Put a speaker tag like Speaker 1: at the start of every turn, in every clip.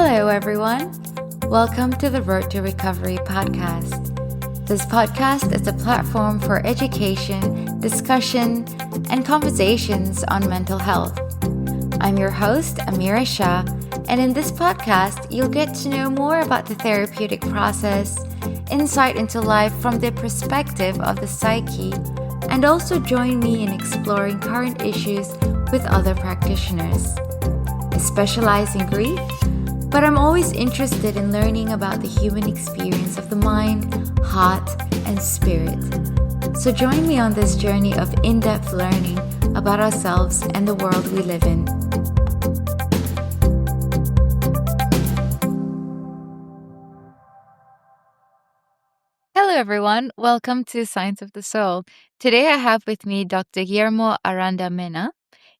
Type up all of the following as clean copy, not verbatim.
Speaker 1: Hello, everyone. Welcome to the Road to Recovery podcast. This podcast is a platform for education, discussion, and conversations on mental health. I'm your host, Amira Shah, and in this podcast, you'll get to know more about the therapeutic process, insight into life from the perspective of the psyche, and also join me in exploring current issues with other practitioners. I specialize in grief, but I'm always interested in learning about the human experience of the mind, heart, and spirit. So join me on this journey of in-depth learning about ourselves and the world we live in. Hello, everyone. Welcome to Science of the Soul. Today I have with me Dr. Guillermo Aranda-Mena.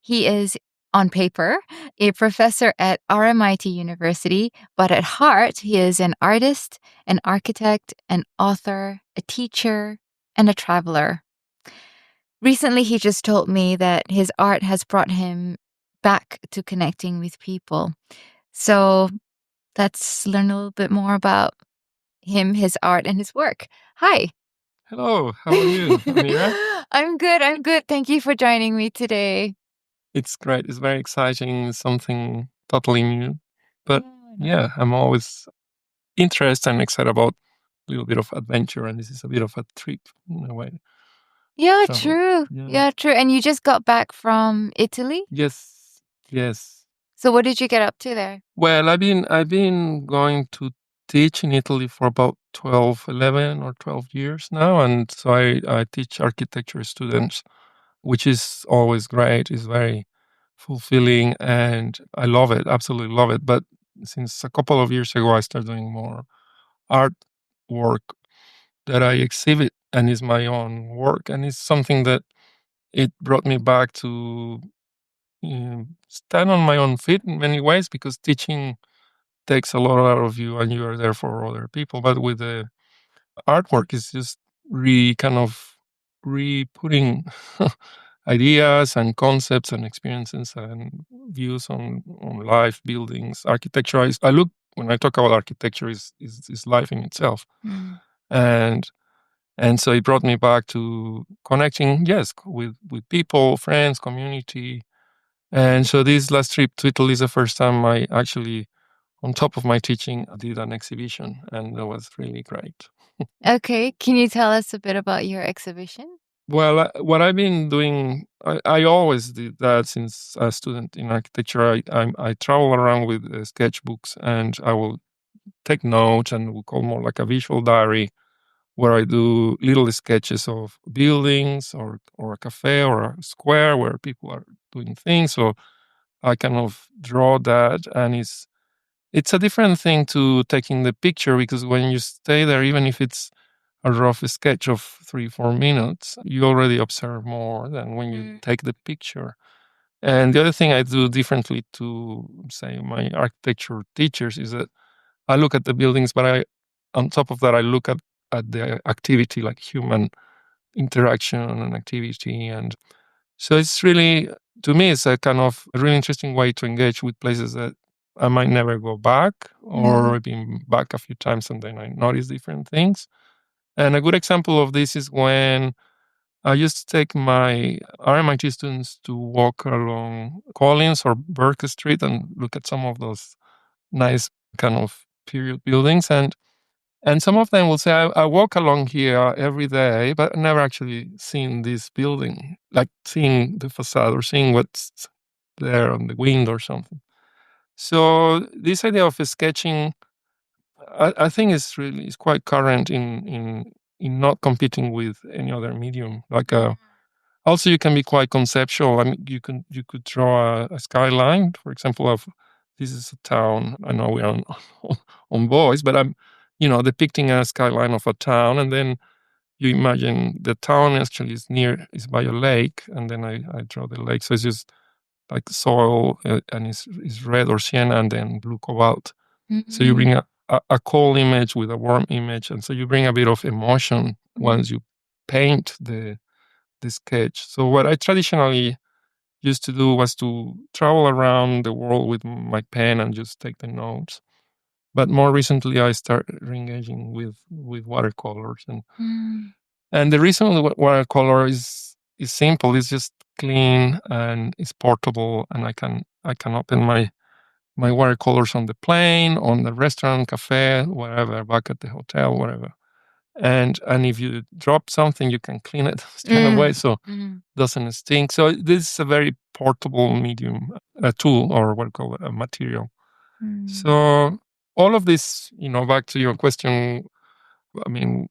Speaker 1: He is, on paper, a professor at RMIT University, but at heart, he is an artist, an architect, an author, a teacher, and a traveler. Recently, he just told me that his art has brought him back to connecting with people. So let's learn a little bit more about him, his art, and his work. Hi.
Speaker 2: Hello, how are you, Amira?
Speaker 1: I'm good. Thank you for joining me today.
Speaker 2: It's great. It's very exciting, something totally new. But yeah, I'm always interested and excited about a little bit of adventure, and this is a bit of a trip in a way.
Speaker 1: Yeah,
Speaker 2: Travel.
Speaker 1: true. Yeah, true. And you just got back from Italy?
Speaker 2: Yes.
Speaker 1: So what did you get up to there?
Speaker 2: Well, I've been going to teach in Italy for about 11 or 12 years now, and so I teach architecture students, which is always great. It's very fulfilling, and I love it, absolutely love it. But since a couple of years ago, I started doing more art work that I exhibit, and is my own work, and it's something that it brought me back to stand on my own feet in many ways, because teaching takes a lot out of you, and you are there for other people. But with the artwork, it's just re-putting ideas and concepts and experiences and views on life, buildings, architecture. I look, when I talk about architecture, is life in itself. And so it brought me back to connecting, yes, with people, friends, community. And so this last trip to Italy is the first time I actually, on top of my teaching, I did an exhibition, and that was really great.
Speaker 1: Okay, can you tell us a bit about your exhibition?
Speaker 2: Well, what I've been doing, I always did that since a student in architecture. I travel around with sketchbooks, and I will take notes, and we'll call more like a visual diary, where I do little sketches of buildings or a cafe or a square where people are doing things. So I kind of draw that, and it's a different thing to taking the picture, because when you stay there, even if it's a rough sketch of 3-4 minutes, you already observe more than when you take the picture. And the other thing I do differently to, say, my architecture teachers is that I look at the buildings, but on top of that, I look at the activity, like human interaction and activity. And so it's really, to me, it's a kind of a really interesting way to engage with places that I might never go back, or I've been back a few times and then I notice different things. And a good example of this is when I used to take my RMIT students to walk along Collins or Burke Street and look at some of those nice kind of period buildings. And some of them will say, I walk along here every day, but I've never actually seen this building, like seeing the facade or seeing what's there on the window or something. So this idea of sketching, I think is quite current in not competing with any other medium. Like also, you can be quite conceptual. I mean, you could draw a skyline, for example, of this is a town. I know we're on voice, but I'm depicting a skyline of a town, and then you imagine the town actually is by a lake, and then I draw the lake. So it's just like soil, and it's red or sienna, and then blue cobalt. So you bring a cold image with a warm image, and so you bring a bit of emotion once you paint the sketch. So what I traditionally used to do was to travel around the world with my pen and just take the notes. But more recently, I started engaging with watercolors, and the reason the watercolor is simple. It's just clean and it's portable, and I can open my watercolors on the plane, on the restaurant, cafe, wherever, back at the hotel, whatever. And if you drop something, you can clean it straight away, so doesn't stink. So this is a very portable medium, a tool, or what we call it, a material. So all of this, back to your question, I mean,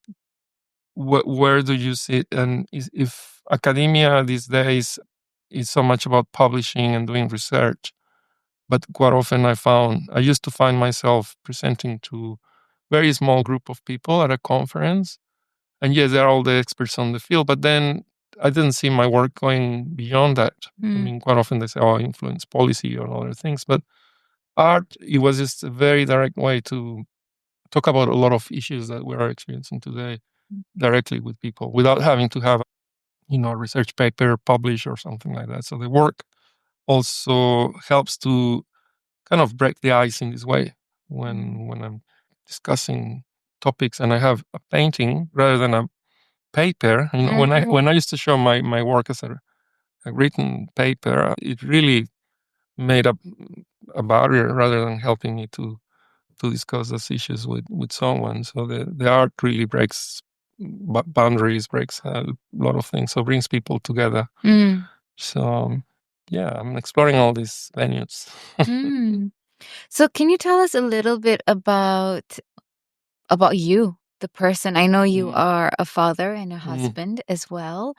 Speaker 2: where do you see it? And if academia these days is so much about publishing and doing research, but quite often I used to find myself presenting to very small group of people at a conference. And yes, they're all the experts on the field, but then I didn't see my work going beyond that. I mean, quite often they say, oh, I influence policy or other things, but art, it was just a very direct way to talk about a lot of issues that we are experiencing today directly with people without having to have, a research paper published or something like that. So the work also helps to kind of break the ice in this way when I'm discussing topics and I have a painting rather than a paper. When I used to show my work as a written paper, it really made up a barrier rather than helping me to discuss those issues with someone. So the art really breaks boundaries, breaks a lot of things, so brings people together. So yeah, I'm exploring all these venues.
Speaker 1: So can you tell us a little bit about you, the person? I know you are a father and a husband as well.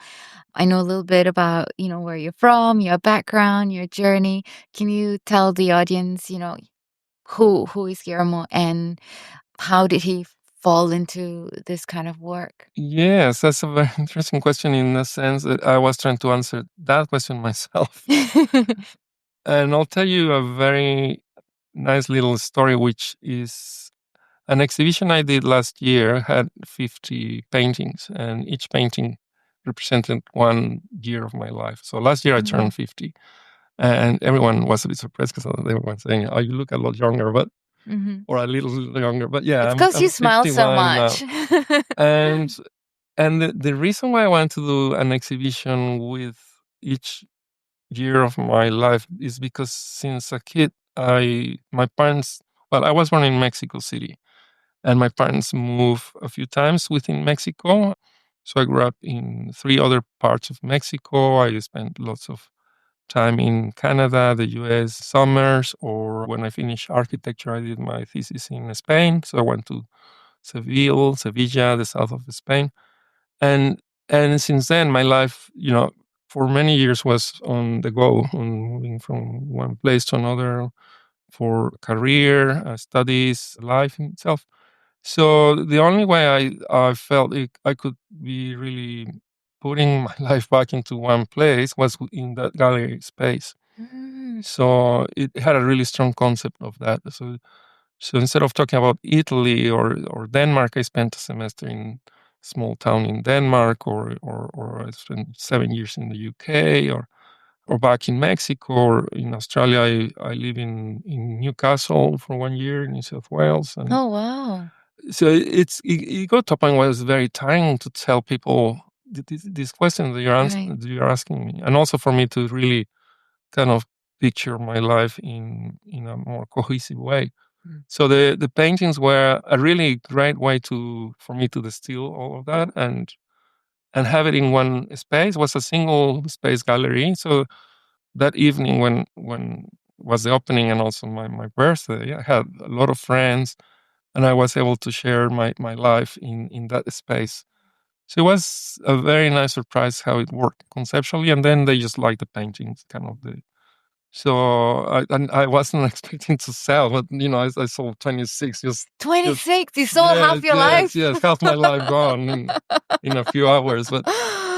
Speaker 1: I know a little bit about, where you're from, your background, your journey. Can you tell the audience, who is Guillermo and how did he fall into this kind of work?
Speaker 2: Yes, that's a very interesting question in the sense that I was trying to answer that question myself. And I'll tell you a very nice little story, which is an exhibition I did last year had 50 paintings, and each painting represented 1 year of my life. So last year I turned 50, and everyone was a bit surprised because they were saying, "Oh, you look a lot younger," but or a little younger. But yeah,
Speaker 1: It's
Speaker 2: I'm
Speaker 1: because you smile so
Speaker 2: 51 now,
Speaker 1: much.
Speaker 2: and the reason why I wanted to do an exhibition with each year of my life is because since a kid, my parents, well, I was born in Mexico City, and my parents moved a few times within Mexico. So I grew up in 3 other parts of Mexico. I spent lots of time in Canada, the US, summers, or when I finished architecture, I did my thesis in Spain. So I went to Sevilla, the south of Spain. And and since then, my life, for many years was on the go, on moving from one place to another for career, studies, life in itself. So the only way I felt I could be really putting my life back into one place was in that gallery space. So it had a really strong concept of that. So instead of talking about Italy or Denmark, I spent a semester in a small town in Denmark, or I spent 7 years in the UK, or back in Mexico, or in Australia. I live in Newcastle for 1 year in New South Wales. And
Speaker 1: Oh, wow.
Speaker 2: so it got to a point where it was very tiring to tell people these questions that you're asking me, and also for me to really kind of picture my life in a more cohesive way. So the paintings were a really great way for me to distill all of that and have it in one space. It was a single space gallery. So that evening when was the opening and also my birthday, I had a lot of friends and I was able to share my life in that space. So it was a very nice surprise how it worked conceptually, and then they just liked the paintings, kind of the. So I wasn't expecting to sell, but I sold 26. Just
Speaker 1: 26, you sold half your life.
Speaker 2: yes, half my life gone in a few hours. But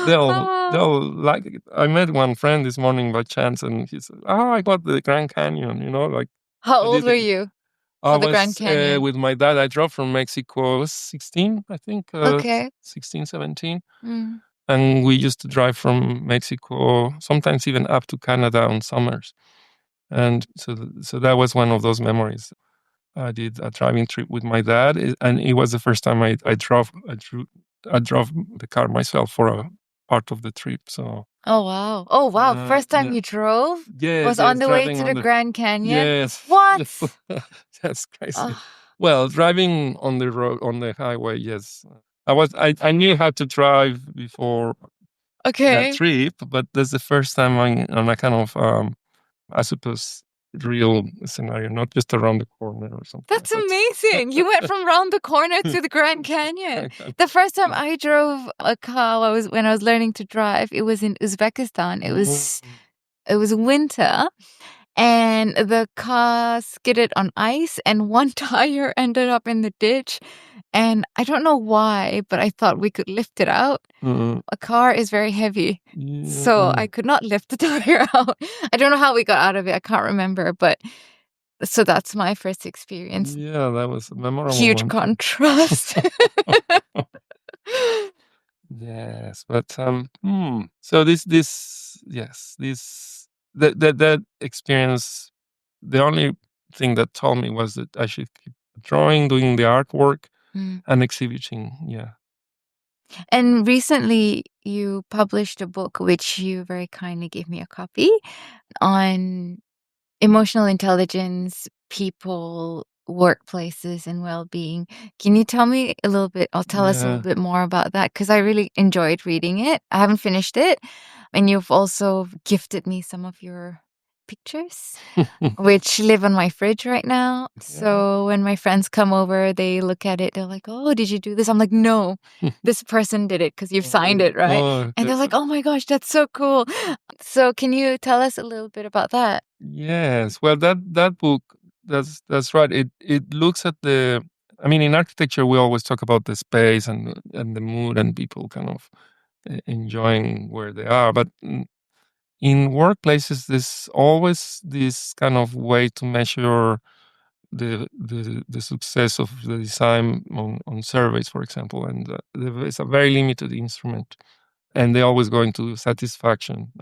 Speaker 2: they'll like it. I met one friend this morning by chance, and he said, "Oh, I got the Grand Canyon." Like
Speaker 1: How
Speaker 2: I
Speaker 1: old
Speaker 2: did
Speaker 1: were
Speaker 2: it.
Speaker 1: you
Speaker 2: I
Speaker 1: for the Grand
Speaker 2: was
Speaker 1: Canyon?
Speaker 2: with my dad. I drove from Mexico. I was 16, I think,
Speaker 1: Okay.
Speaker 2: 16, 17. And we used to drive from Mexico, sometimes even up to Canada on summers. And so that was one of those memories. I did a driving trip with my dad, and it was the first time I drove the car myself for a part of the trip. So
Speaker 1: Oh, wow. Oh, wow. First time
Speaker 2: yeah,
Speaker 1: you drove
Speaker 2: yes,
Speaker 1: was on
Speaker 2: yes,
Speaker 1: the way
Speaker 2: driving
Speaker 1: to
Speaker 2: on
Speaker 1: the
Speaker 2: the
Speaker 1: Grand Canyon?
Speaker 2: yes,
Speaker 1: What?
Speaker 2: yes, that's crazy.
Speaker 1: Oh,
Speaker 2: Well, driving on the road on the highway, yes. I knew how to drive before that
Speaker 1: okay.
Speaker 2: trip, but that's the first time on a kind of I suppose real scenario, not just around the corner or something
Speaker 1: That's
Speaker 2: like
Speaker 1: amazing. You went
Speaker 2: that.
Speaker 1: from round the corner to the Grand Canyon.
Speaker 2: I
Speaker 1: The first time I drove a car when I was learning to drive, it was in Uzbekistan.
Speaker 2: Mm,
Speaker 1: It was winter and the car skidded on ice and one tire ended up in the ditch. And I don't know why, but I thought we could lift it out.
Speaker 2: mm,
Speaker 1: A car is very heavy. So
Speaker 2: yeah,
Speaker 1: I could not lift the tire out. I don't know how we got out of it. I can't remember, but so that's my first experience.
Speaker 2: yeah, that was a memorable
Speaker 1: Huge
Speaker 2: one too.
Speaker 1: contrast.
Speaker 2: Yes, but so this that experience. The only thing that told me was that I should keep drawing, doing the artwork,
Speaker 1: Mm.
Speaker 2: and exhibiting. Yeah,
Speaker 1: And recently you published a book, which you very kindly gave me a copy, on emotional intelligence, people, workplaces, and well-being. Can you tell me a little bit, or tell us a little
Speaker 2: yeah.
Speaker 1: bit more about that? Because I really enjoyed reading it. I haven't finished it. And you've also gifted me some of your pictures, which live on my fridge right now.
Speaker 2: Yeah.
Speaker 1: So when my friends come over, they look at it, they're like, "Oh, did you do this?" I'm like, "No, this person did it because you've signed
Speaker 2: Oh,
Speaker 1: it, right?"
Speaker 2: oh,
Speaker 1: And they're like, "Oh my gosh, that's so cool." So can you tell us a little bit about that?
Speaker 2: yes. Well, that book, that's right. It looks at the. I mean, in architecture, we always talk about the space and the mood and people kind of enjoying where they are. But in workplaces, there's always this kind of way to measure the success of the design on surveys, for example. And it's a very limited instrument, and they always go into satisfaction.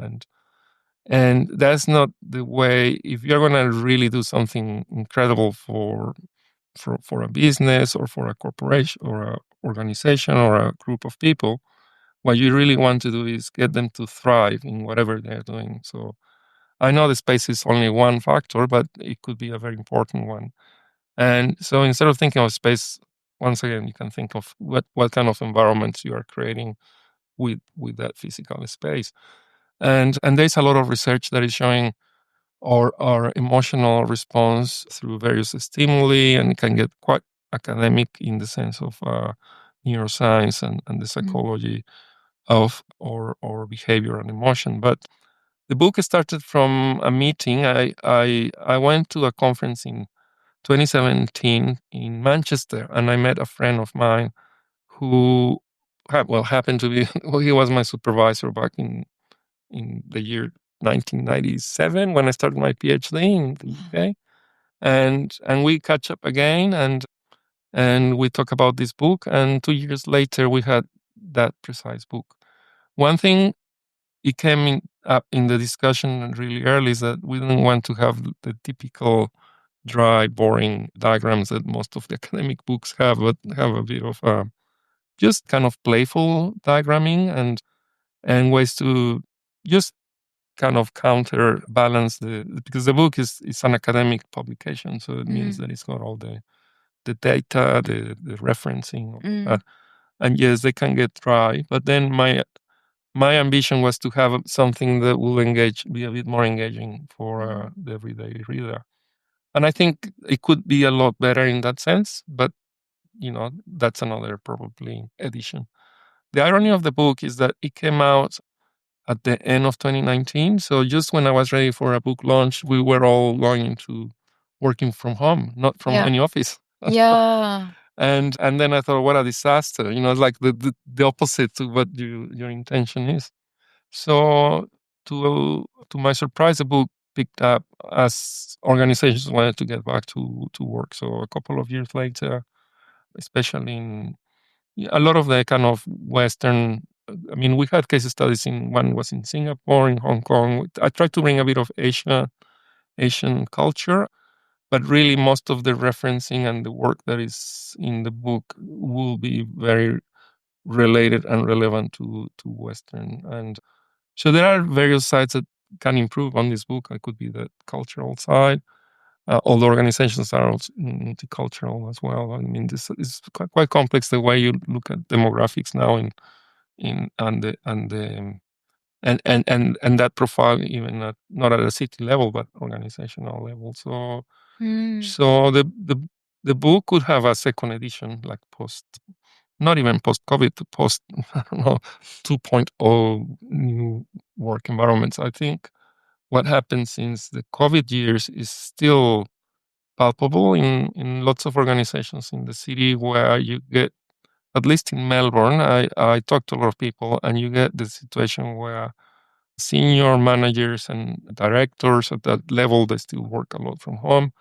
Speaker 2: And that's not the way. If you're going to really do something incredible for a business or for a corporation or a organization or a group of people, what you really want to do is get them to thrive in whatever they're doing. So I know the space is only one factor, but it could be a very important one. And so instead of thinking of space, once again, you can think of what kind of environments you are creating with that physical space. And there's a lot of research that is showing our emotional response through various stimuli, and it can get quite academic in the sense of neuroscience and the
Speaker 1: Mm.
Speaker 2: psychology of or behavior and emotion. But the book started from a meeting. I went to a conference in 2017 in Manchester, and I met a friend of mine who happened to be well, he was my supervisor back in the year 1997 when I started my PhD in the UK, and we catch up again, and we talk about this book, and 2 years later we had that precise book. One thing it came up in the discussion really early is that we didn't want to have the typical dry, boring diagrams that most of the academic books have, but have a bit of just kind of playful diagramming and ways to just kind of counterbalance the because the book is an academic publication, so it means
Speaker 1: Mm.
Speaker 2: that it's got all the data, the referencing, all of
Speaker 1: Mm.
Speaker 2: that. And yes, they can get dry, but then my ambition was to have something that will be a bit more engaging for
Speaker 1: Mm.
Speaker 2: the everyday reader. And I think it could be a lot better in that sense, but that's another probably edition. The irony of the book is that it came out at the end of 2019. So just when I was ready for a book launch, we were all going into working from home, not from
Speaker 1: Yeah.
Speaker 2: any office.
Speaker 1: Yeah.
Speaker 2: And then I thought, what a disaster! It's like the opposite to what your intention is. So to my surprise, the book picked up as organizations wanted to get back to work. So a couple of years later, especially in a lot of the kind of Western. I mean, we had case studies in one was in Singapore, in Hong Kong. I tried to bring a bit of Asian culture, but really most of the referencing and the work that is in the book will be very related and relevant to Western. And so there are various sides that can improve on this book. It could be the cultural side. All the organizations are also multicultural as well. I mean, this is quite complex the way you look at demographics now in and that profile, even not at a city level but organizational level. So the book could have a second edition, like not even post COVID, post I don't know 2.0 new work environments. I think what happened since the COVID years is still palpable in lots of organizations in the city, where you get, at least in Melbourne, I talked to a lot of people, and you get the situation where senior managers and directors at that level, they still work a lot from home.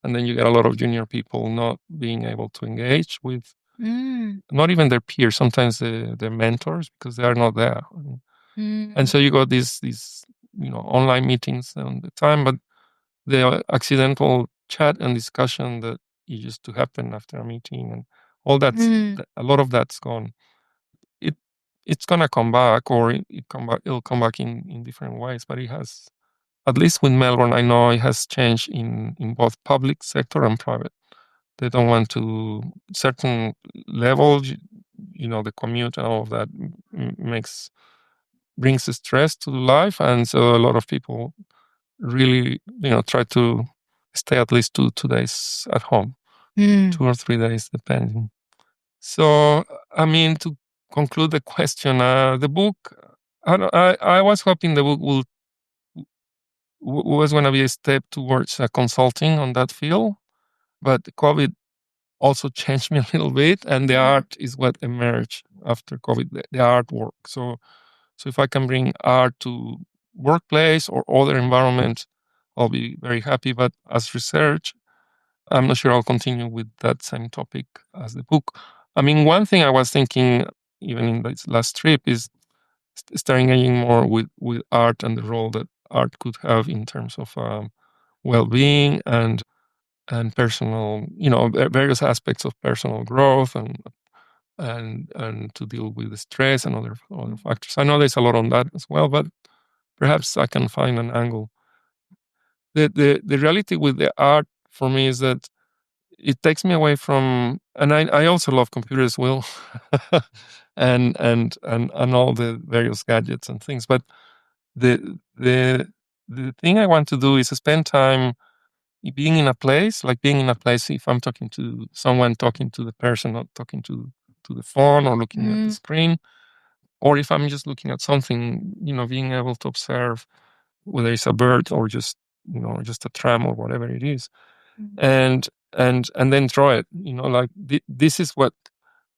Speaker 2: And then you get a lot of junior people not being able to engage with not even their peers, sometimes their mentors, because they are not there. And so you got these online meetings on the time, but the accidental chat and discussion that used to happen after a meeting and all that's a lot of that's gone. It's gonna come back, or it'll come back in different ways, but it has, at least with Melbourne, I know it has changed in both public sector and private. They don't want to, certain levels, the commute and all of that brings stress to life, and so a lot of people really try to stay at least 2 days at home, 2 or 3 days depending. So I mean, to conclude the question, the book, I was hoping the book was going to be a step towards consulting on that field, but COVID also changed me a little bit, and the art is what emerged after COVID, the artwork. So if I can bring art to workplace or other environment, I'll be very happy. But as research, I'm not sure I'll continue with that same topic as the book. I mean, one thing I was thinking, even in this last trip, is starting engaging more with art and the role that art could have in terms of well-being and personal, various aspects of personal growth and to deal with the stress and other factors. I know there's a lot on that as well, but perhaps I can find an angle. The reality with the art for me is that it takes me away from, and I also love computers, Will, and all the various gadgets and things. But the thing I want to do is spend time being in a place, like being in a place. If I'm talking to someone, talking to the person, not talking to the phone or looking at the screen, or if I'm just looking at something, being able to observe whether it's a bird or just just a tram or whatever it is, and then draw it. Like this is what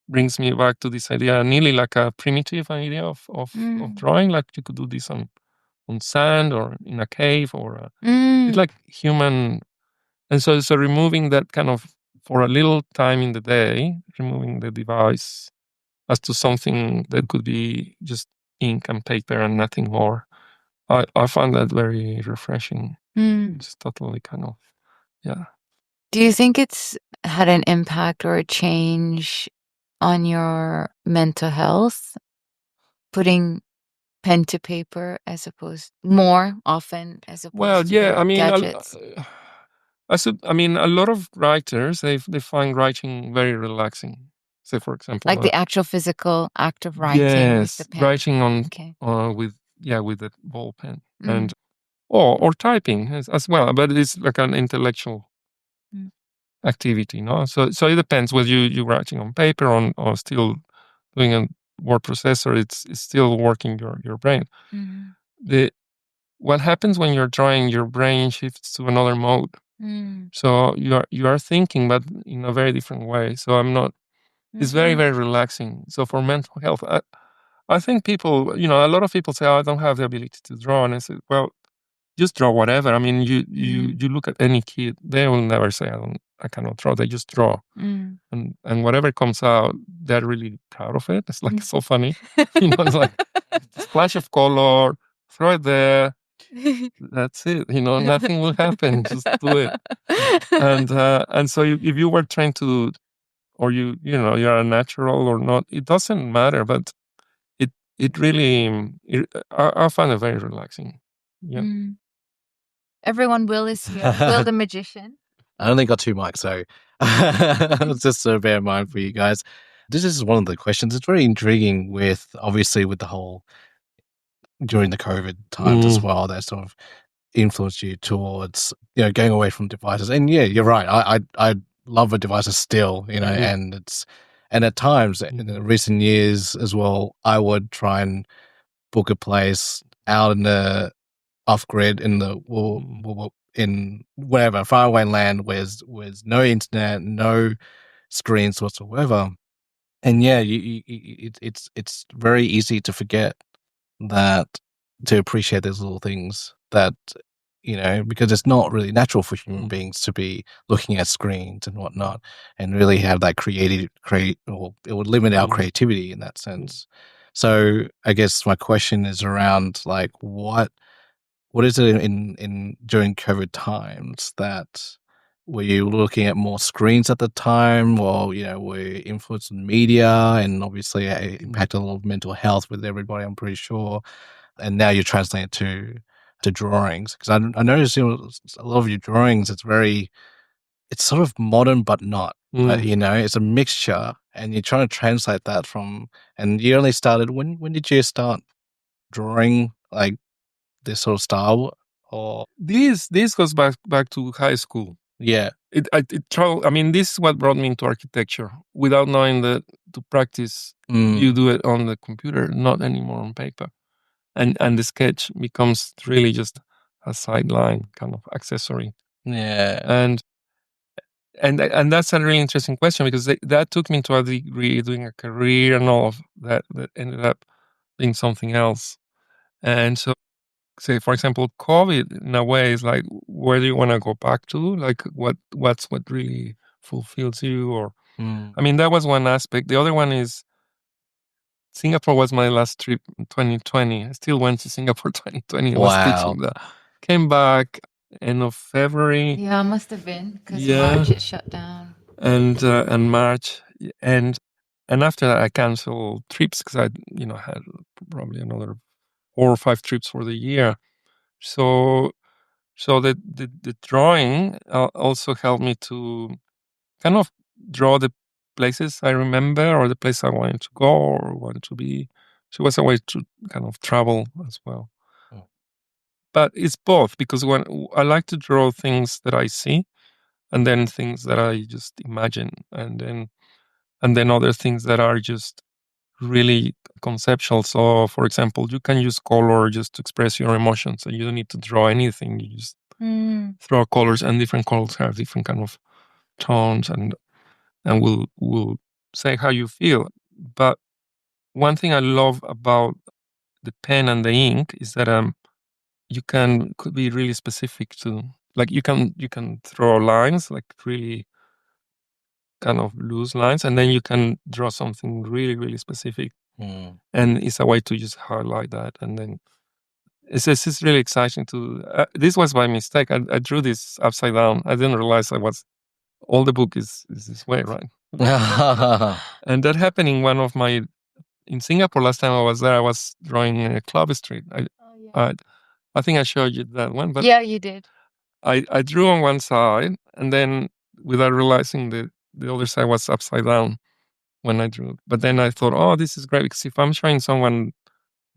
Speaker 2: brings me back to this idea, nearly like a primitive idea of drawing. Like you could do this on sand or in a cave, or it's like human. And so removing that kind of, for a little time in the day, removing the device as to something that could be just ink and paper and nothing more. I find that very refreshing. It's totally kind of, yeah.
Speaker 1: Do you think it's had an impact or a change on your mental health, putting pen to paper more often as opposed to gadgets?
Speaker 2: I mean, a lot of writers, they find writing very relaxing. Say, for example,
Speaker 1: like the actual physical act of writing with the pen.
Speaker 2: Writing with the ball pen and or typing as well, but it's like an intellectual activity, no? So it depends whether you're writing on paper or still doing a word processor. It's still working your brain. What happens when you're drawing, your brain shifts to another mode. So you are thinking, but in a very different way. So it's very, very relaxing. So for mental health, I think people, a lot of people say, "Oh, I don't have the ability to draw," and I say, well, just draw whatever. I mean, you look at any kid, they will never say, I cannot draw. They just draw, and whatever comes out, they're really proud of it. It's like so funny, it's like splash of color, throw it there. That's it. Nothing will happen. Just do it. And so if you were trying to, or you're a natural or not, it doesn't matter. But it really, I find it very relaxing. Yeah.
Speaker 1: Everyone, Will is here. Will the magician.
Speaker 3: I only got 2 mics, so just so bear in mind for you guys. This is one of the questions. It's very intriguing obviously with the whole during the COVID times as well, that sort of influenced you towards, going away from devices. And yeah, you're right. I love the devices still, and at times in the recent years as well, I would try and book a place out in the off grid in in whatever faraway land where there's no internet, no screens whatsoever. And yeah, it's very easy to forget that, to appreciate those little things that, because it's not really natural for human beings to be looking at screens and whatnot and really have that or it would limit our creativity in that sense. So I guess my question is around like, what is it in during COVID times that were you looking at more screens at the time, or were you influenced in media, and obviously it impacted a lot of mental health with everybody, I'm pretty sure, and now you're translating it to drawings, because I noticed a lot of your drawings, it's sort of modern but not, it's a mixture, and you're trying to translate that and you only started when did you start drawing like this sort of style? Or
Speaker 2: This goes back to high school.
Speaker 3: Yeah.
Speaker 2: I mean, this is what brought me into architecture. Without knowing that to practice, you do it on the computer, not anymore on paper. And the sketch becomes really just a sideline kind of accessory.
Speaker 3: Yeah.
Speaker 2: And that's a really interesting question, because that took me to a degree, doing a career and all of that ended up being something else. And so, say, for example, COVID in a way is like, where do you want to go back to? Like, what's what really fulfills you? Or, I mean, that was one aspect. The other one is Singapore was my last trip in 2020. I still went to Singapore 2020. I was teaching there. Came back end of February.
Speaker 1: Yeah, must have been, because March it shut down.
Speaker 2: And March, and after that I canceled trips because I had probably another 4 or 5 trips for the year. So the drawing also helped me to kind of draw the places I remember, or the place I wanted to go or wanted to be. So it was a way to kind of travel as well. But it's both, because when I like to draw things that I see, and then things that I just imagine, and then other things that are just really conceptual. So, for example, you can use color just to express your emotions. So you don't need to draw anything. You just throw colors, and different colors have different kind of tones, and will say how you feel. But one thing I love about the pen and the ink is that you could be really specific to, like, you can throw lines, like really kind of loose lines, and then you can draw something really, really specific. And it's a way to just highlight that. And then it's really exciting to, this was by mistake. I drew this upside down. I didn't realize all the book is this way, right? And that happened in Singapore last time I was there. I was drawing a Club Street. I think I showed you that one. But
Speaker 1: yeah, you did.
Speaker 2: I drew on one side, and then without realizing that the other side was upside down when I drew. But then I thought, oh, this is great, because if I'm showing someone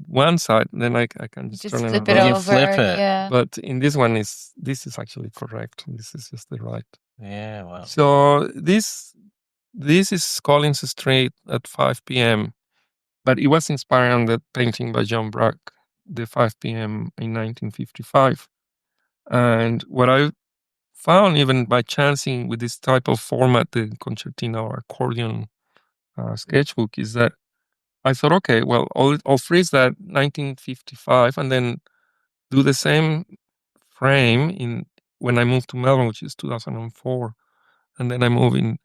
Speaker 2: one side, then I can just turn
Speaker 1: flip
Speaker 2: it
Speaker 1: it
Speaker 2: around.
Speaker 1: over. Flip it. Yeah.
Speaker 2: But in this one, this is actually correct. This is just the right.
Speaker 3: Yeah, wow.
Speaker 2: So this is Collins Street at 5 p.m. But it was inspired on the painting by John Brack, the 5 p.m. in 1955. And what I found, even by chancing with this type of format, the concertina or accordion sketchbook, is that I thought, okay, well, I'll freeze that 1955 and then do the same frame when I moved to Melbourne, which is 2004. And then I move in.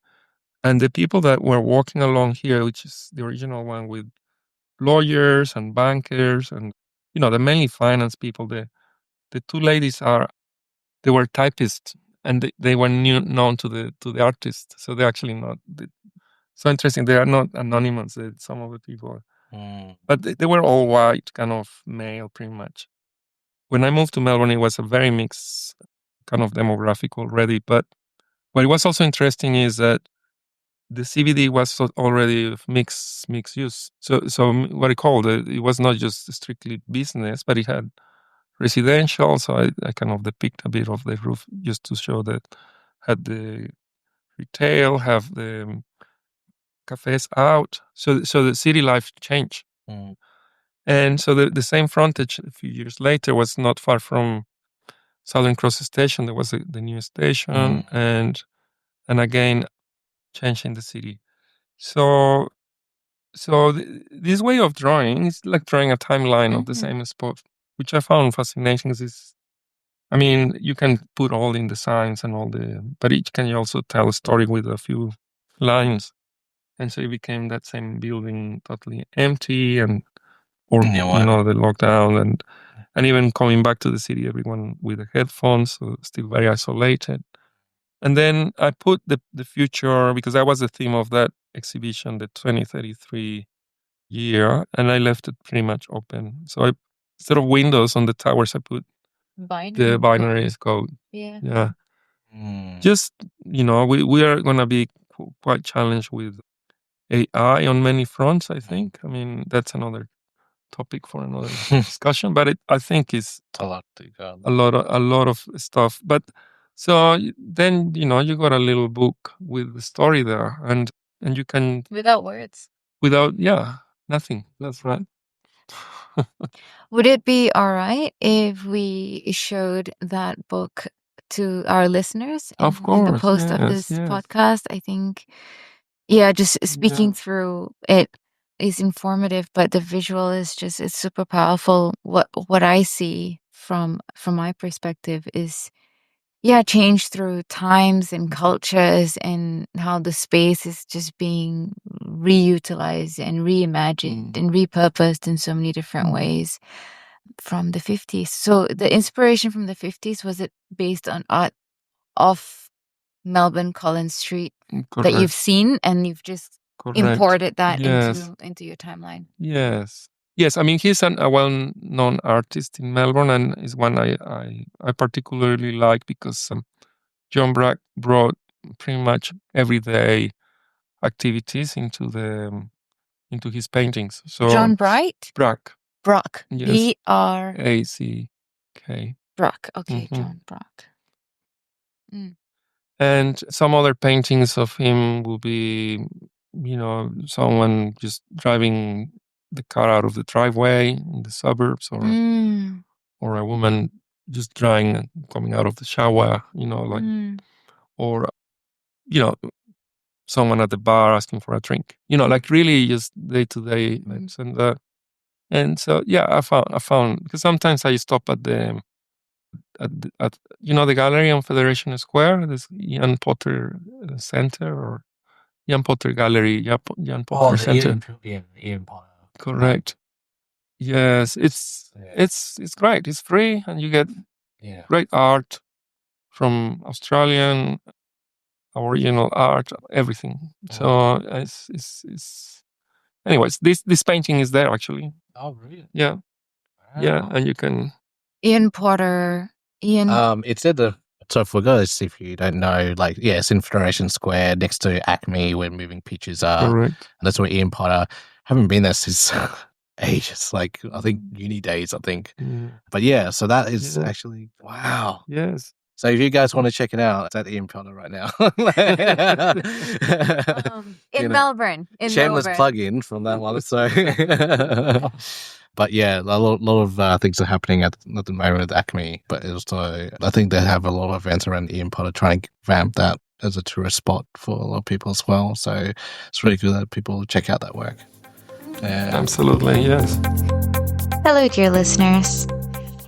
Speaker 2: And the people that were walking along here, which is the original one, with lawyers and bankers and, the mainly finance people, the two ladies they were typists, and they were known to the artist. So they're actually not. So interesting. They are not anonymous. Some of the people, but they were all white, kind of male, pretty much. When I moved to Melbourne, it was a very mixed kind of demographic already. But what was also interesting is that the CBD was already of mixed use. So what I called it was not just strictly business, but it had residential. So I kind of depict a bit of the roof just to show that had the retail, have the cafes out. So the city life changed. And so the same frontage a few years later was not far from Southern Cross Station. There was the new station, and again change in the city. So this way of drawing is like drawing a timeline of the same spot, which I found fascinating. I mean, you can put all in the signs and but each can also tell a story with a few lines. And so it became that same building totally empty the lockdown and even coming back to the city, everyone with the headphones, so still very isolated. And then I put the future, because that was the theme of that exhibition, the 2033 year, and I left it pretty much open. So instead of windows on the towers, I put the binary code. Yeah. Just, we are going to be quite challenged with AI on many fronts, I think. I mean, that's another topic for another discussion, but I think it's a lot of stuff. But so then, you got a little book with the story there, and you can
Speaker 1: without words.
Speaker 2: Nothing. That's right.
Speaker 1: Would it be all right if we showed that book to our listeners in the post of this podcast? I think, just speaking through it is informative, but the visual is it's super powerful. What I see from my perspective is change through times and cultures, and how the space is just being reutilized and reimagined and repurposed in so many different ways from the 50s. So the inspiration from the 50s, was it based on art of Melbourne Collins Street that you've seen, and you've just imported that into your timeline?
Speaker 2: Yes, I mean, he's a well-known artist in Melbourne, and is one I particularly like because John Brack brought pretty much everyday activities into his paintings. So
Speaker 1: John Brack?
Speaker 2: Brack.
Speaker 1: Yes.
Speaker 2: B-R-A-C-K.
Speaker 1: Brack. Okay, John Brack.
Speaker 2: And some other paintings of him will be, someone just driving the car out of the driveway in the suburbs, or a woman just drying and coming out of the shower, or someone at the bar asking for a drink, like really just day-to-day lives. And so I found because sometimes I stop at the gallery on Federation Square, this Ian Potter Center, or Ian Potter Gallery, Ian Potter Center.
Speaker 3: Ian Potter.
Speaker 2: Correct. Yes, it's great. It's free, and you get great art from Australian, original art, everything. So it's anyways, this painting is there actually.
Speaker 3: Oh, really?
Speaker 2: Yeah.
Speaker 3: Wow.
Speaker 2: Yeah, and you can.
Speaker 1: Ian Potter.
Speaker 3: It's at the. So for those, if you don't know, it's in Federation Square next to Acme, where Moving Pictures are.
Speaker 2: Correct.
Speaker 3: And that's where Ian Potter. Haven't been there since ages, I think uni days, I think. But so that is actually, wow.
Speaker 2: Yes.
Speaker 3: So if you guys want to check it out, it's at Ian Potter right now.
Speaker 1: In Melbourne.
Speaker 3: Shameless plug-in from that one. So, but a lot of things are happening at the moment with Acme. But also, I think they have a lot of events around Ian Potter trying to vamp that as a tourist spot for a lot of people as well. So it's really good that people check out that work.
Speaker 2: Absolutely, yes.
Speaker 1: Hello, dear listeners.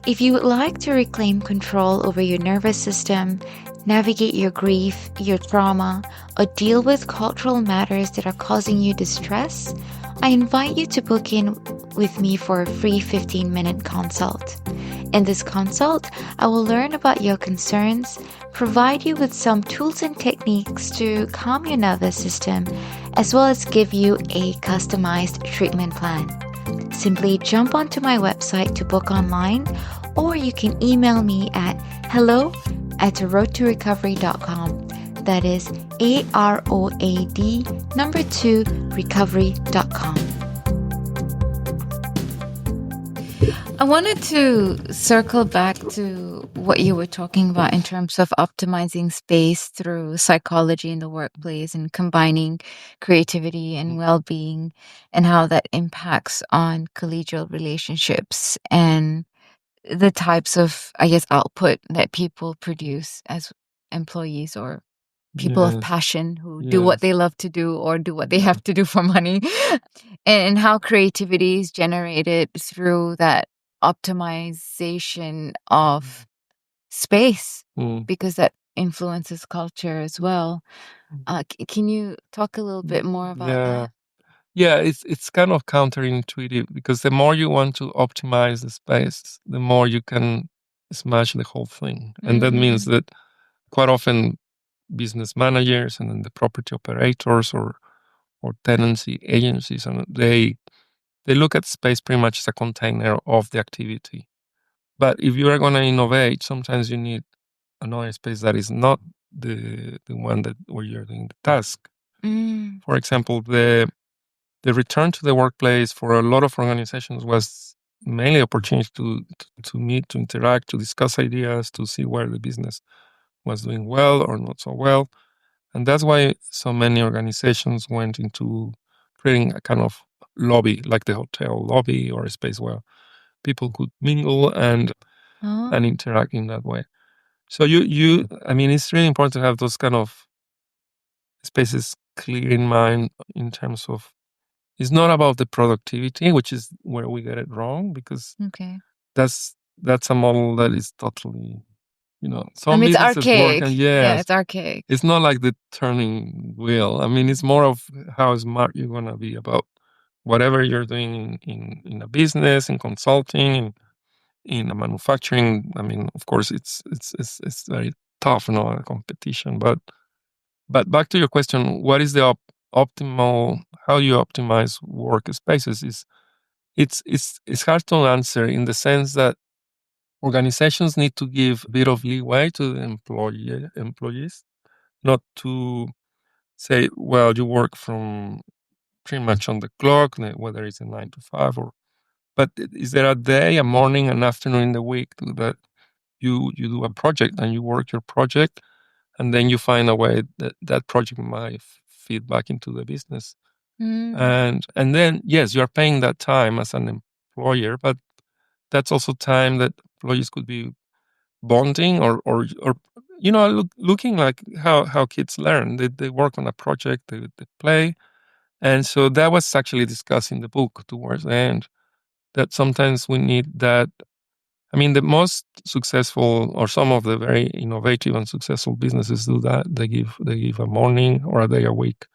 Speaker 1: If you would like to reclaim control over your nervous system, navigate your grief, your trauma, or deal with cultural matters that are causing you distress, I invite you to book in with me for a free 15-minute consult. In this consult, I will learn about your concerns, provide you with some tools and techniques to calm your nervous system, as well as give you a customized treatment plan. Simply jump onto my website to book online, or you can email me at hello@roadtorecovery.com. That is AROAD2recovery.com. I wanted to circle back to what you were talking about in terms of optimizing space through psychology in the workplace and combining creativity and well-being, and how that impacts on collegial relationships and the types of, I guess, output that people produce as employees or people of
Speaker 2: Yes.
Speaker 1: passion who do what
Speaker 2: Yes.
Speaker 1: they love to do or do what they have to do for money, and how creativity is generated through that optimization of space, because that influences culture as well. Can you talk a little bit more about that?
Speaker 2: Yeah, it's kind of counterintuitive, because the more you want to optimize the space, the more you can smash the whole thing. And that means that quite often business managers and then the property operators or tenancy agencies, and they look at space pretty much as a container of the activity. But if you are going to innovate, sometimes you need another space that is not the one that where you're doing the task. For example, the return to the workplace for a lot of organizations was mainly opportunity to meet, to interact, to discuss ideas, to see where the business was doing well or not so well. And that's why so many organizations went into creating a kind of lobby, like the hotel lobby, or a space where people could mingle and interact in that way. So I mean, it's really important to have those kind of spaces clear in mind in terms of, it's not about the productivity, which is where we get it wrong, because that's a model that is totally, some
Speaker 1: it's
Speaker 2: businesses work,
Speaker 1: archaic.
Speaker 2: and
Speaker 1: Yeah, it's archaic.
Speaker 2: it's not like the turning wheel. I mean, it's more of how smart you're gonna be about whatever you're doing in a business, in consulting, in a manufacturing. I mean, of course, it's very tough, competition. But back to your question, what is the optimal? How you optimize workspaces is it's hard to answer, in the sense that organizations need to give a bit of leeway to the employees, not to say, well, you work from pretty much on the clock, whether it's a 9 to 5 or. But is there a day, a morning, an afternoon in the week that you do a project and you work your project, and then you find a way that that project might feed back into the business. And then, yes, you are paying that time as an employer, but that's also time that employees could be bonding or looking like how kids learn. They work on a project, they play. And so that was actually discussed in the book towards the end, that sometimes we need that. I mean, the most successful, or some of the very innovative and successful businesses do that. They give a morning or a day a week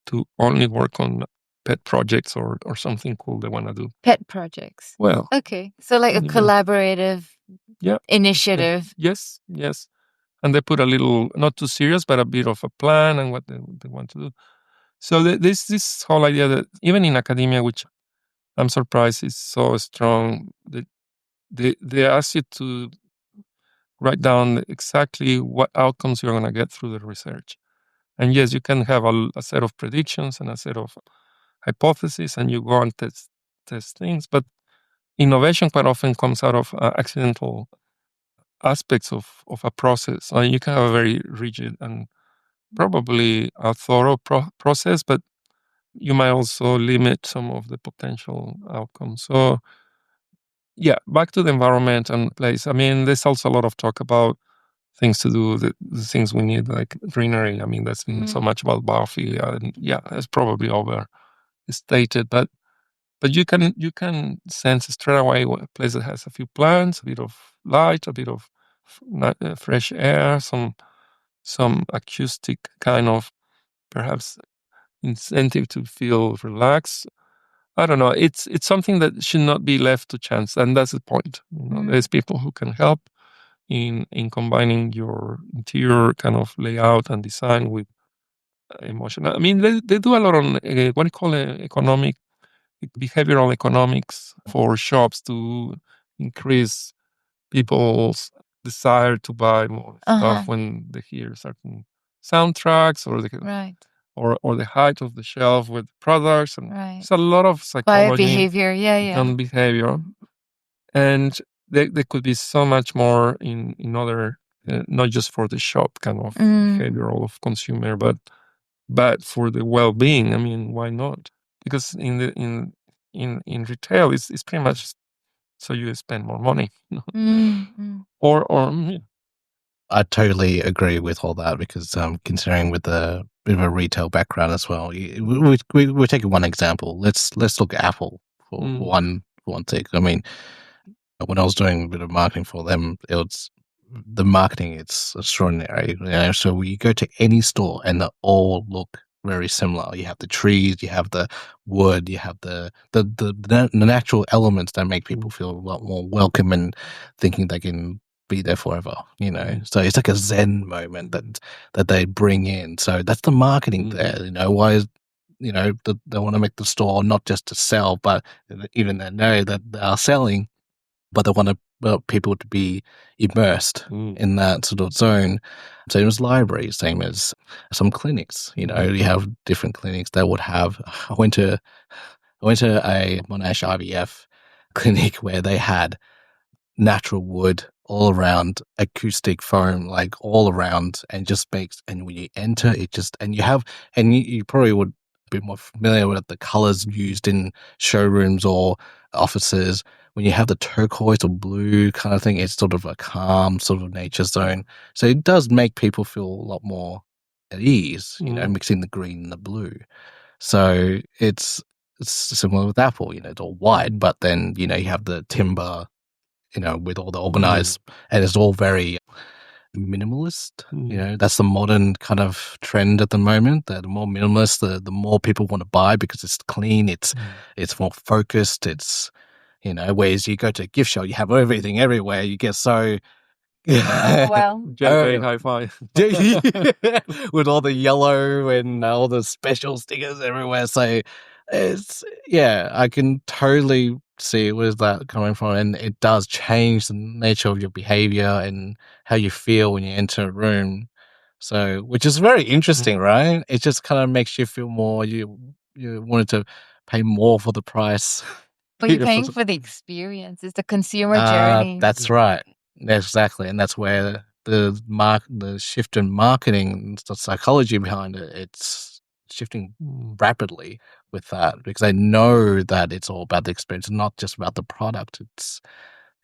Speaker 2: to only work on pet projects or something cool they want to do.
Speaker 1: Pet projects.
Speaker 2: Well,
Speaker 1: okay, so like a collaborative initiative.
Speaker 2: Yes. And they put a little, not too serious, but a bit of a plan and what they want to do. So this whole idea that even in academia, which I'm surprised is so strong, that they ask you to write down exactly what outcomes you're going to get through the research. And yes, you can have a set of predictions and a set of hypotheses, and you go and test things. But innovation quite often comes out of accidental aspects of a process. You can have a very rigid and probably a thorough process, but you might also limit some of the potential outcomes. So, yeah, back to the environment and place. I mean, there's also a lot of talk about things to do, the things we need, like greenery. I mean, that's been so much about biophilia, and that's probably overstated, but you can sense straight away a place that has a few plants, a bit of light, a bit of fresh air, some acoustic kind of perhaps incentive to feel relaxed. I don't know. It's something that should not be left to chance, and that's the point. There's people who can help in combining your interior kind of layout and design with emotion. I mean, they do a lot on what do you call it, behavioral economics for shops to increase people's desire to buy more stuff when they hear certain soundtracks or
Speaker 1: Right.
Speaker 2: or the height of the shelf with products, and
Speaker 1: Right.
Speaker 2: there's a lot of
Speaker 1: Buyer
Speaker 2: psychology
Speaker 1: behavior. Yeah.
Speaker 2: and behavior, and there could be so much more in other, not just for the shop kind of behavioral of consumer, but for the well-being. I mean, why not? Because in retail, it's pretty much so you spend more money, or
Speaker 3: I totally agree with all that because considering with a bit of a retail background as well, we're taking one example. Let's look at Apple for one thing. I mean, when I was doing a bit of marketing for them, it was the marketing. It's extraordinary. So you go to any store and they all look very similar. You have the trees, you have the wood, you have the natural elements that make people feel a lot more welcome and thinking they can be there forever. So it's like a Zen moment that they bring in. So that's the marketing there. Why is they want to make the store not just to sell, but even they know that they are selling, but they want people to be immersed in that sort of zone. Same as libraries, same as some clinics. You have different clinics that would have. I went to a Monash IVF clinic where they had natural wood all around, acoustic foam, like all around, and just makes. And when you enter, it just you probably would be more familiar with the colors used in showrooms or offices. When you have the turquoise or blue kind of thing, it's sort of a calm sort of nature zone. So it does make people feel a lot more at ease, mixing the green and the blue. So it's similar with Apple, it's all white, but then, you have the timber, with all the organized, and it's all very minimalist. That's the modern kind of trend at the moment. That the more minimalist, the more people want to buy because it's clean, it's more focused, it's whereas you go to a gift shop, you have everything everywhere. You get so
Speaker 2: hi-fi
Speaker 3: with all the yellow and all the special stickers everywhere. So I can totally see where's that coming from, and it does change the nature of your behavior and how you feel when you enter a room. So, which is very interesting, right? It just kind of makes you feel more. You wanted to pay more for the price.
Speaker 1: But you're paying for the experience. It's the consumer journey.
Speaker 3: That's right. Exactly. And that's where the shift in marketing, the psychology behind it, it's shifting rapidly with that, because I know that it's all about the experience, not just about the product.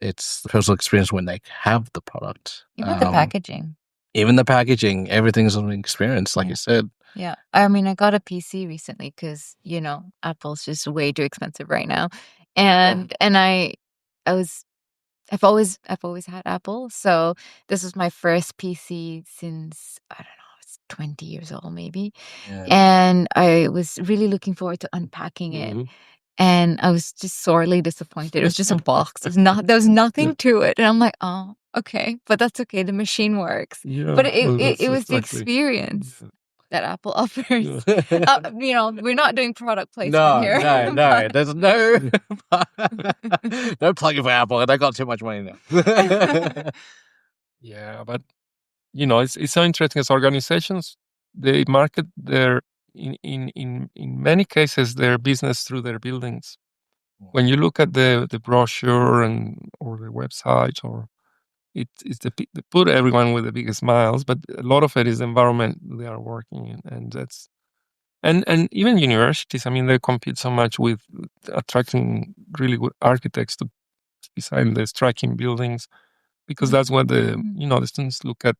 Speaker 3: It's the personal experience when they have the product.
Speaker 1: Even the packaging.
Speaker 3: Even the packaging, everything's an experience, like you said.
Speaker 1: Yeah. I mean, I got a PC recently because, Apple's just way too expensive right now. And I've always had Apple. So this was my first PC since, I don't know, it's 20 years old maybe.
Speaker 3: Yeah.
Speaker 1: And I was really looking forward to unpacking it. And I was just sorely disappointed. It was just a box. There was nothing to it. And I'm like, oh, okay, but that's okay. The machine works.
Speaker 2: Yeah,
Speaker 1: but it was the experience that Apple offers. We're not doing product placement here.
Speaker 3: No. There's no plugging for Apple. They got too much money now.
Speaker 2: Yeah, but it's so interesting. As organizations, they market their in many cases their business through their buildings. When you look at the brochure or the website, or it's they put everyone with the biggest smiles, but a lot of it is the environment they are working in, and that's and even universities. I mean, they compete so much with attracting really good architects to design the striking buildings, because that's what the students look at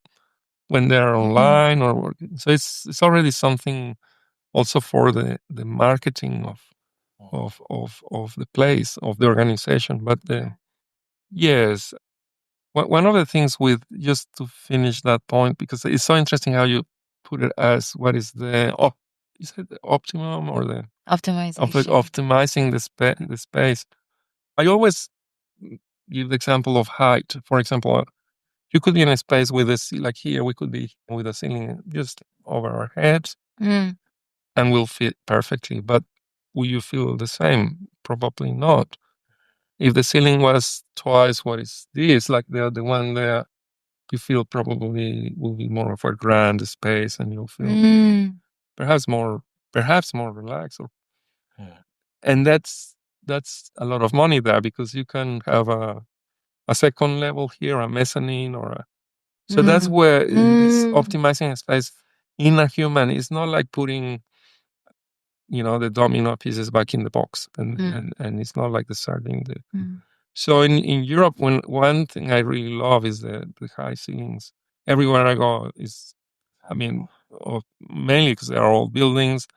Speaker 2: when they're online or working. So it's already something also for the marketing of the place, of the organization. But yes, one of the things with, just to finish that point, because it's so interesting how you put it as what is the is it the optimum or the optimizing the space. I always give the example of height. For example, you could be in a space with like here, we could be with a ceiling just over our heads
Speaker 1: Mm.
Speaker 2: and we'll fit perfectly. But will you feel the same? Probably not. If the ceiling was twice what is this, like the one there, you feel probably will be more of a grand space and you'll feel
Speaker 1: Mm.
Speaker 2: perhaps more relaxed. And that's a lot of money there because you can have a second level here, a mezzanine so that's where this optimizing space in a human is not like putting, the domino pieces back in the box and it's not like deciding So in Europe, one thing I really love is the high ceilings. Everywhere I go mainly because they are old buildings.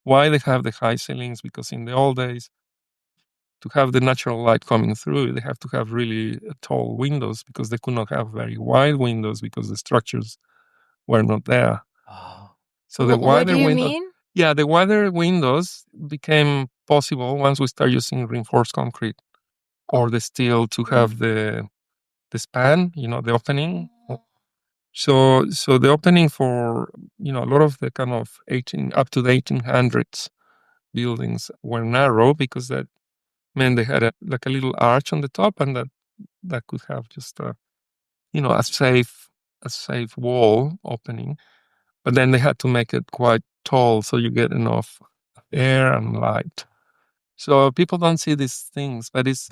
Speaker 2: Why they have the high ceilings? Because in the old days, to have the natural light coming through, they have to have really tall windows because they could not have very wide windows because the structures were not there. So the
Speaker 1: What
Speaker 2: wider
Speaker 1: do you
Speaker 2: window,
Speaker 1: mean?
Speaker 2: yeah, the wider windows became possible once we start using reinforced concrete or the steel to have the span, the opening. So the opening for a lot of the kind of up to the 1800s buildings were narrow because that meant they had a little arch on the top, and that could have just a safe wall opening. But then they had to make it quite tall so you get enough air and light. So people don't see these things, but it's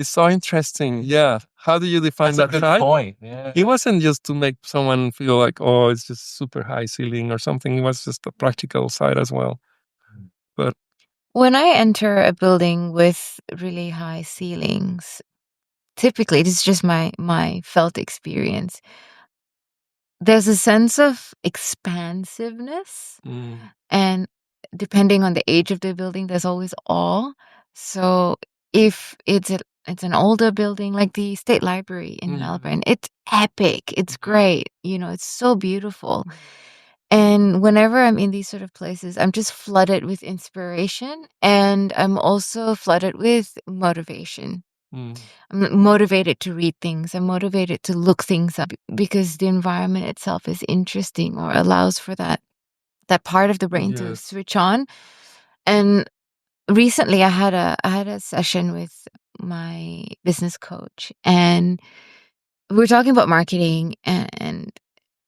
Speaker 2: so interesting. Yeah. How do you define
Speaker 3: That's
Speaker 2: that
Speaker 3: a good
Speaker 2: height?
Speaker 3: point. Yeah.
Speaker 2: It wasn't just to make someone feel like, oh, it's just super high ceiling or something. It was just a practical side as well. But
Speaker 1: When I enter a building with really high ceilings, typically, this is just my felt experience, there's a sense of expansiveness. And depending on the age of the building, there's always awe. So if it's an older building like the State Library in Melbourne, it's epic. It's great. It's so beautiful. And whenever I'm in these sort of places, I'm just flooded with inspiration, and I'm also flooded with motivation. I'm motivated to read things. I'm motivated to look things up because the environment itself is interesting or allows for that part of the brain to switch on. And recently I had a session with my business coach, and we were talking about marketing and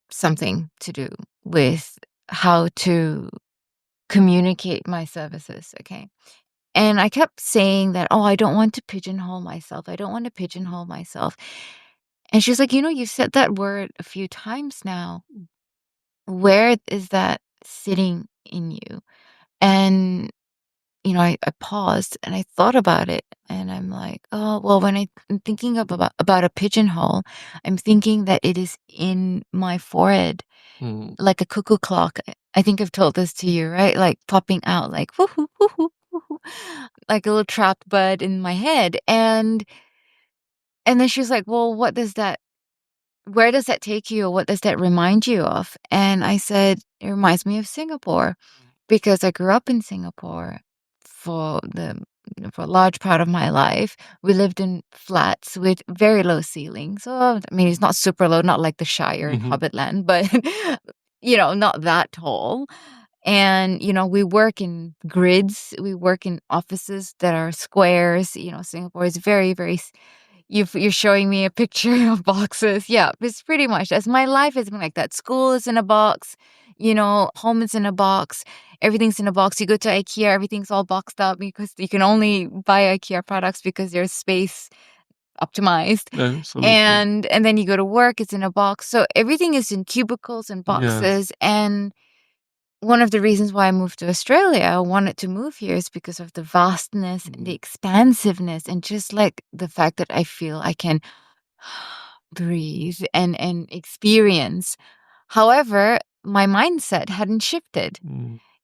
Speaker 1: something to do with how to communicate my services. Okay. And I kept saying that, I don't want to pigeonhole myself. I don't want to pigeonhole myself. And she's like, you've said that word a few times now. Where is that sitting in you? And, I paused and I thought about it, and I'm like, oh, well, when I'm thinking about a pigeonhole, I'm thinking that it is in my forehead, like a cuckoo clock. I think I've told this to you, right? Like popping out, like woohoo, woohoo, woohoo, like a little trapped bud in my head. And then she was like, well, where does that take you? Or what does that remind you of? And I said, it reminds me of Singapore, because I grew up in Singapore for a large part of my life. We lived in flats with very low ceilings. So, I mean, it's not super low, not like the Shire in Hobbitland, but, not that tall. And, we work in grids. We work in offices that are squares. Singapore is very, very... You're showing me a picture of boxes. Yeah, it's pretty much as my life has been like that. School is in a box, home is in a box, everything's in a box. You go to IKEA, everything's all boxed up because you can only buy IKEA products because there's space optimized.
Speaker 2: Absolutely.
Speaker 1: And then you go to work, it's in a box. So everything is in cubicles and boxes. And one of the reasons why I moved to Australia, I wanted to move here, is because of the vastness and the expansiveness, and just like the fact that I feel I can breathe and experience. However, my mindset hadn't shifted.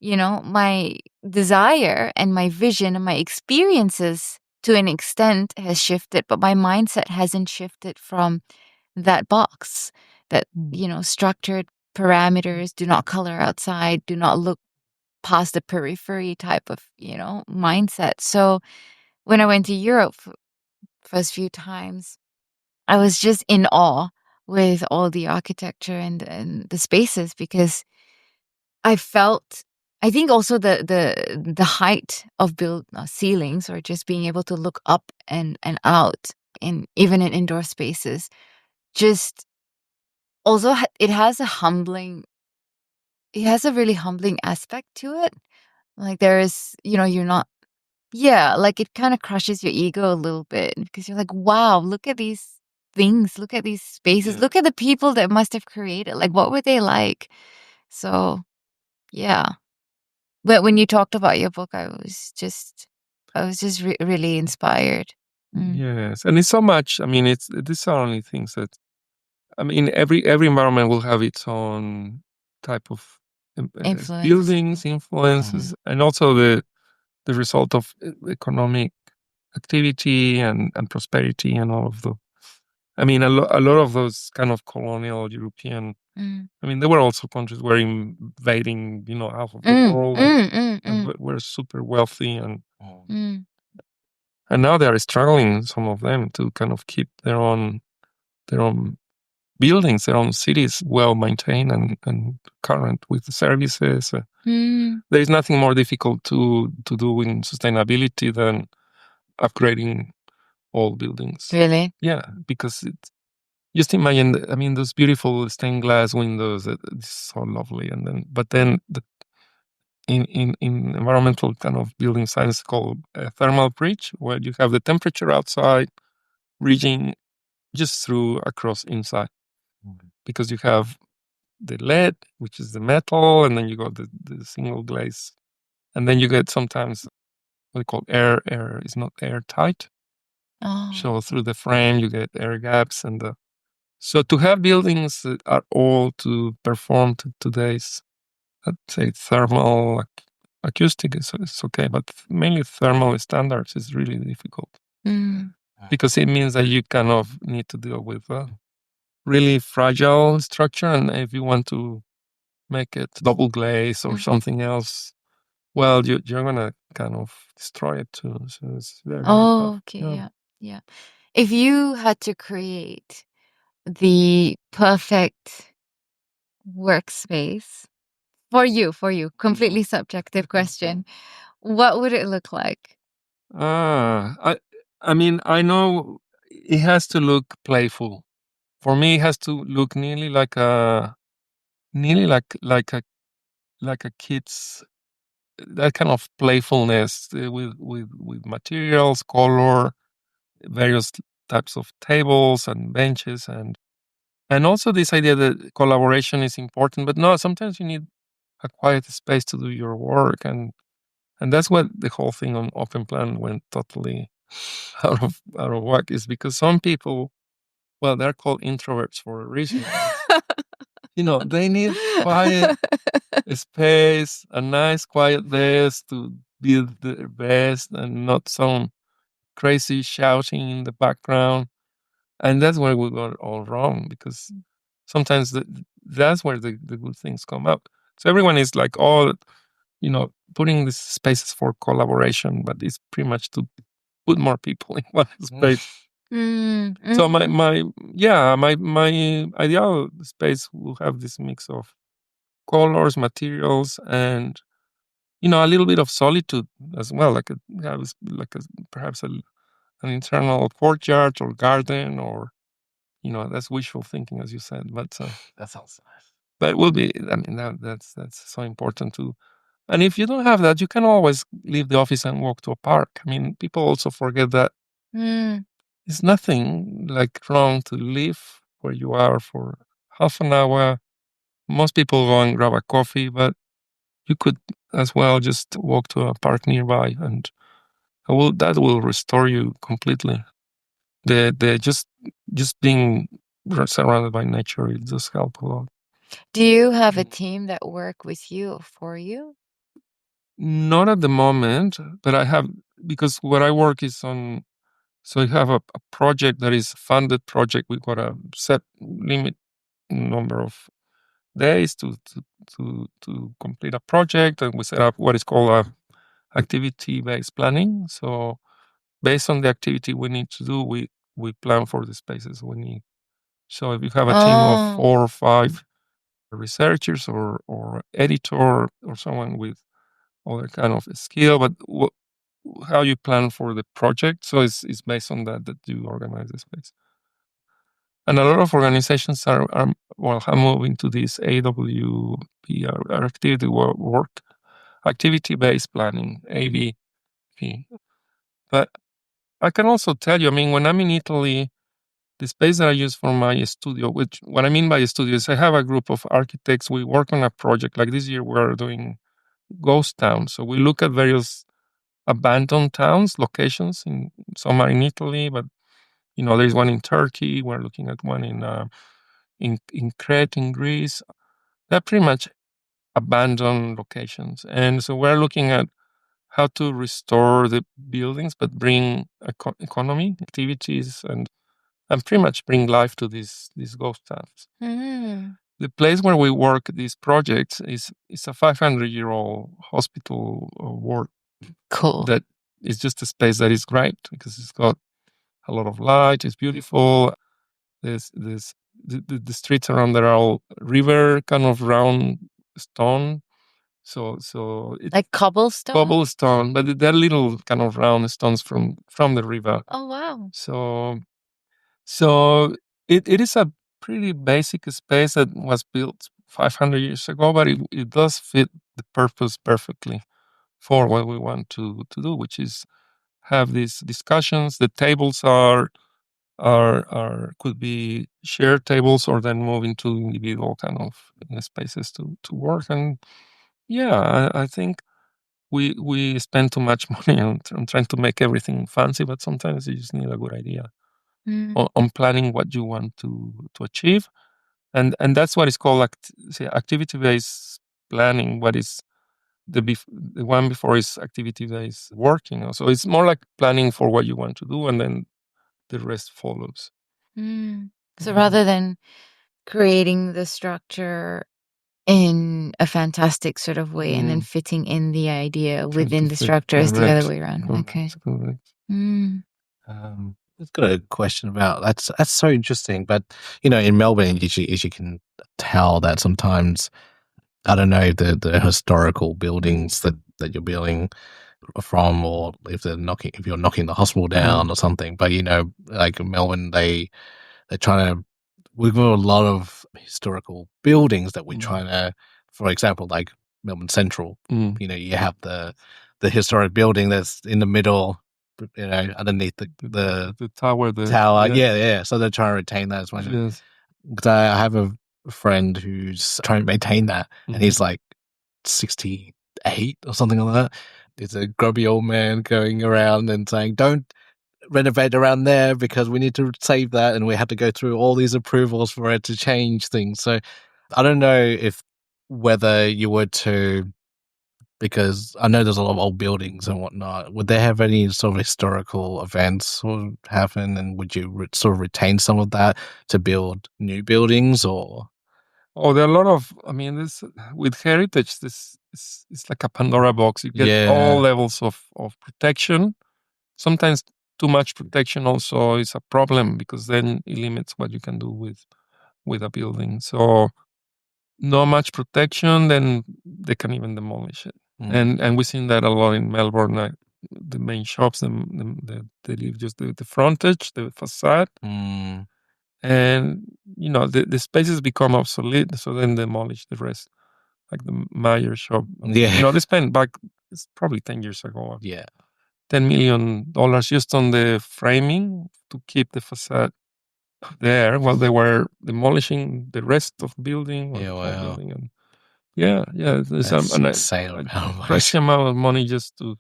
Speaker 1: My desire and my vision and my experiences to an extent has shifted, but my mindset hasn't shifted from that box, that, structured parameters: do not color outside, do not look past the periphery type of, mindset. So when I went to Europe first few times, I was just in awe with all the architecture and the spaces, because I felt, I think also the height of build ceilings, or just being able to look up and out in even in indoor spaces, just also it has a really humbling aspect to it. Like there is, you're not, yeah, like it kind of crushes your ego a little bit, because you're like, wow, look at these things, look at these spaces,
Speaker 2: Yeah.
Speaker 1: look at the people that must have created. Like, what were they like? So, yeah. But when you talked about your book, I was just really inspired.
Speaker 2: Yes, and it's so much. I mean, these are only things that, I mean, every environment will have its own type of
Speaker 1: Influence.
Speaker 2: buildings, influences, and also the result of economic activity and prosperity and all of the. I mean, a lot of those kind of colonial European. I mean, there were also countries were invading, half of the world, and were super wealthy, and now they are struggling, some of them, to kind of keep their own buildings, their own cities well maintained and current with the services. There is nothing more difficult to do in sustainability than upgrading old buildings.
Speaker 1: Really?
Speaker 2: Yeah, because just imagine, I mean, those beautiful stained glass windows, it's so lovely. But then in environmental kind of building science called thermal breach, where you have the temperature outside reaching just through across inside, because you have the lead, which is the metal, and then you got the single glaze, and then you get sometimes what they call air is not airtight. So through the frame you get air gaps, and so to have buildings that are all to perform to today's, let's say, thermal acoustic is okay, but mainly thermal standards is really difficult, because it means that you kind of need to deal with a really fragile structure, and if you want to make it double glaze or something else, well, you're gonna kind of destroy it too. So it's very, very tough.
Speaker 1: Okay, yeah. If you had to create the perfect workspace for you, completely subjective question, what would it look like?
Speaker 2: I mean, I know it has to look playful. For me, it has to look nearly like a kid's, that kind of playfulness, with materials, color, various types of tables and benches, and also this idea that collaboration is important, but no, sometimes you need a quiet space to do your work, and that's what the whole thing on open plan went totally out of whack, is because some people, well, they're called introverts for a reason. They need quiet space, a nice quiet desk to be their best, and not some crazy shouting in the background. And that's where we got all wrong, because sometimes that's where the good things come up. So everyone is like all, putting these spaces for collaboration, but it's pretty much to put more people in one space. So my ideal space will have this mix of colors, materials, and a little bit of solitude as well, perhaps an internal courtyard or garden, or that's wishful thinking, as you said, but
Speaker 3: That sounds nice.
Speaker 2: but it will be. I mean, that's so important too. And if you don't have that, you can always leave the office and walk to a park. I mean, people also forget that it's nothing like wrong to leave where you are for half an hour. Most people go and grab a coffee, but you could as well just walk to a park nearby, and that will restore you completely. The just being surrounded by nature, it does help a lot.
Speaker 1: Do you have a team that work with you or for you?
Speaker 2: Not at the moment, but I have, because what I work is on. So I have a project that is a funded project. We've got a set limit number of days to to complete a project, and we set up what is called a activity-based planning. So based on the activity we need to do, we plan for the spaces we need. So if you have a team of 4 or 5 researchers or editor or someone with other kind of skill, but how you plan for the project, so it's based on that you organize the space. And a lot of organizations are moving to this AWP, activity-based planning, ABP. But I can also tell you, I mean, when I'm in Italy, the space that I use for my studio, which what I mean by a studio is I have a group of architects. We work on a project. Like this year, we're doing ghost towns. So we look at various abandoned towns, locations. Some are in Italy, but there's one in Turkey. We're looking at one in Crete, in Greece. They're pretty much abandoned locations, and so we're looking at how to restore the buildings, but bring economy, activities, and pretty much bring life to these ghost towns.
Speaker 1: Mm.
Speaker 2: The place where we work these projects is a 500-year-old hospital ward.
Speaker 1: Cool.
Speaker 2: That is just a space that is great because it's got a lot of light. It's beautiful. The streets around there are all river kind of round stone. So it's
Speaker 1: Like cobblestone?
Speaker 2: cobblestone, but they're little kind of round stones from the river.
Speaker 1: Oh, wow.
Speaker 2: So it is a pretty basic space that was built 500 years ago, but it does fit the purpose perfectly for what we want to do, which is have these discussions. The tables could be shared tables or then move into individual kind of spaces to work. And yeah, I think we spend too much money on trying to make everything fancy, but sometimes you just need a good idea on planning what you want to achieve. And that's what is called activity-based planning. What is the one before is activity-based work, So it's more like planning for what you want to do, and then the rest follows.
Speaker 1: So rather than creating the structure in a fantastic sort of way and then fitting in the idea within the structure is the other way around. Okay.
Speaker 3: I've got a question about that's so interesting. But in Melbourne, as you can tell, that sometimes I don't know the historical buildings that you're building from, or if you're knocking the hospital down or something. But like in Melbourne, they're trying to. We've got a lot of historical buildings that we're trying to, for example, like Melbourne Central. You have the historic building that's in the middle, underneath the
Speaker 2: tower.
Speaker 3: Tower, yeah. So they're trying to retain that as much.
Speaker 2: Yes.
Speaker 3: Because I have a friend who's trying to maintain that, and he's like 68 or something like that. He's a grubby old man going around and saying, "Don't renovate around there because we need to save that, and we have to go through all these approvals for it to change things." So I don't know whether you were to, because I know there's a lot of old buildings and whatnot, would they have any sort of historical events happen, and would you sort of retain some of that to build new buildings? Or
Speaker 2: there are a lot of, this with heritage, this it's like a Pandora box. You get all levels of protection. Sometimes too much protection also is a problem because then it limits what you can do with a building. So not much protection, then they can even demolish it. And we've seen that a lot in Melbourne. The main shops, they leave just the frontage, the facade. And the spaces become obsolete, so then demolish the rest, like the Mayer shop. They spent back, it's probably 10 years ago, $10 million just on the framing to keep the facade there while they were demolishing the rest of the building. Building. And there's
Speaker 3: that's
Speaker 2: an
Speaker 3: insane
Speaker 2: crazy amount of money just to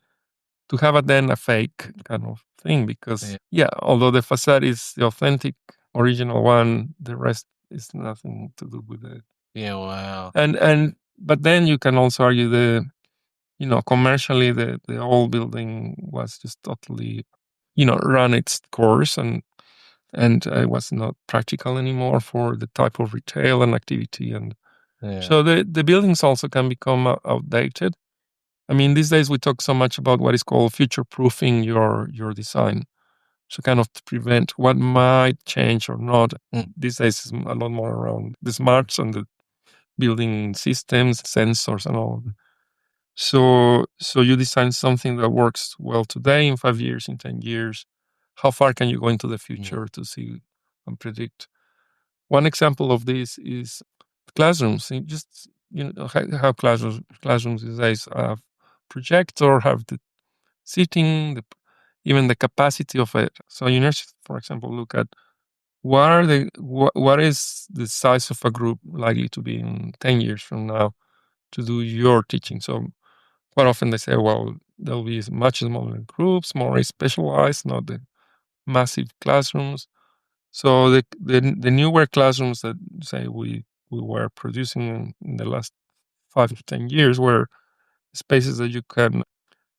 Speaker 2: have a fake kind of thing, because although the facade is the authentic original one, the rest is nothing to do with it. But then you can also argue commercially the old building was just totally run its course, and it was not practical anymore for the type of retail and activity and
Speaker 3: Yeah.
Speaker 2: So the buildings also can become outdated. I mean, these days we talk so much about what is called future-proofing your design. So kind of to prevent what might change or not. These days is a lot more around the smarts and the building systems, sensors and all of that. So you design something that works well today, in 5 years, in 10 years. How far can you go into the future to see and predict? One example of this is classrooms. Just how classrooms these days have projector, have the seating, even the capacity of it. So universities, for example, look at what is the size of a group likely to be in 10 years from now to do your teaching. So quite often they say, well, there'll be much smaller groups, more specialized, not the massive classrooms. So the newer classrooms that say we were producing in the last 5 to 10 years were spaces that you can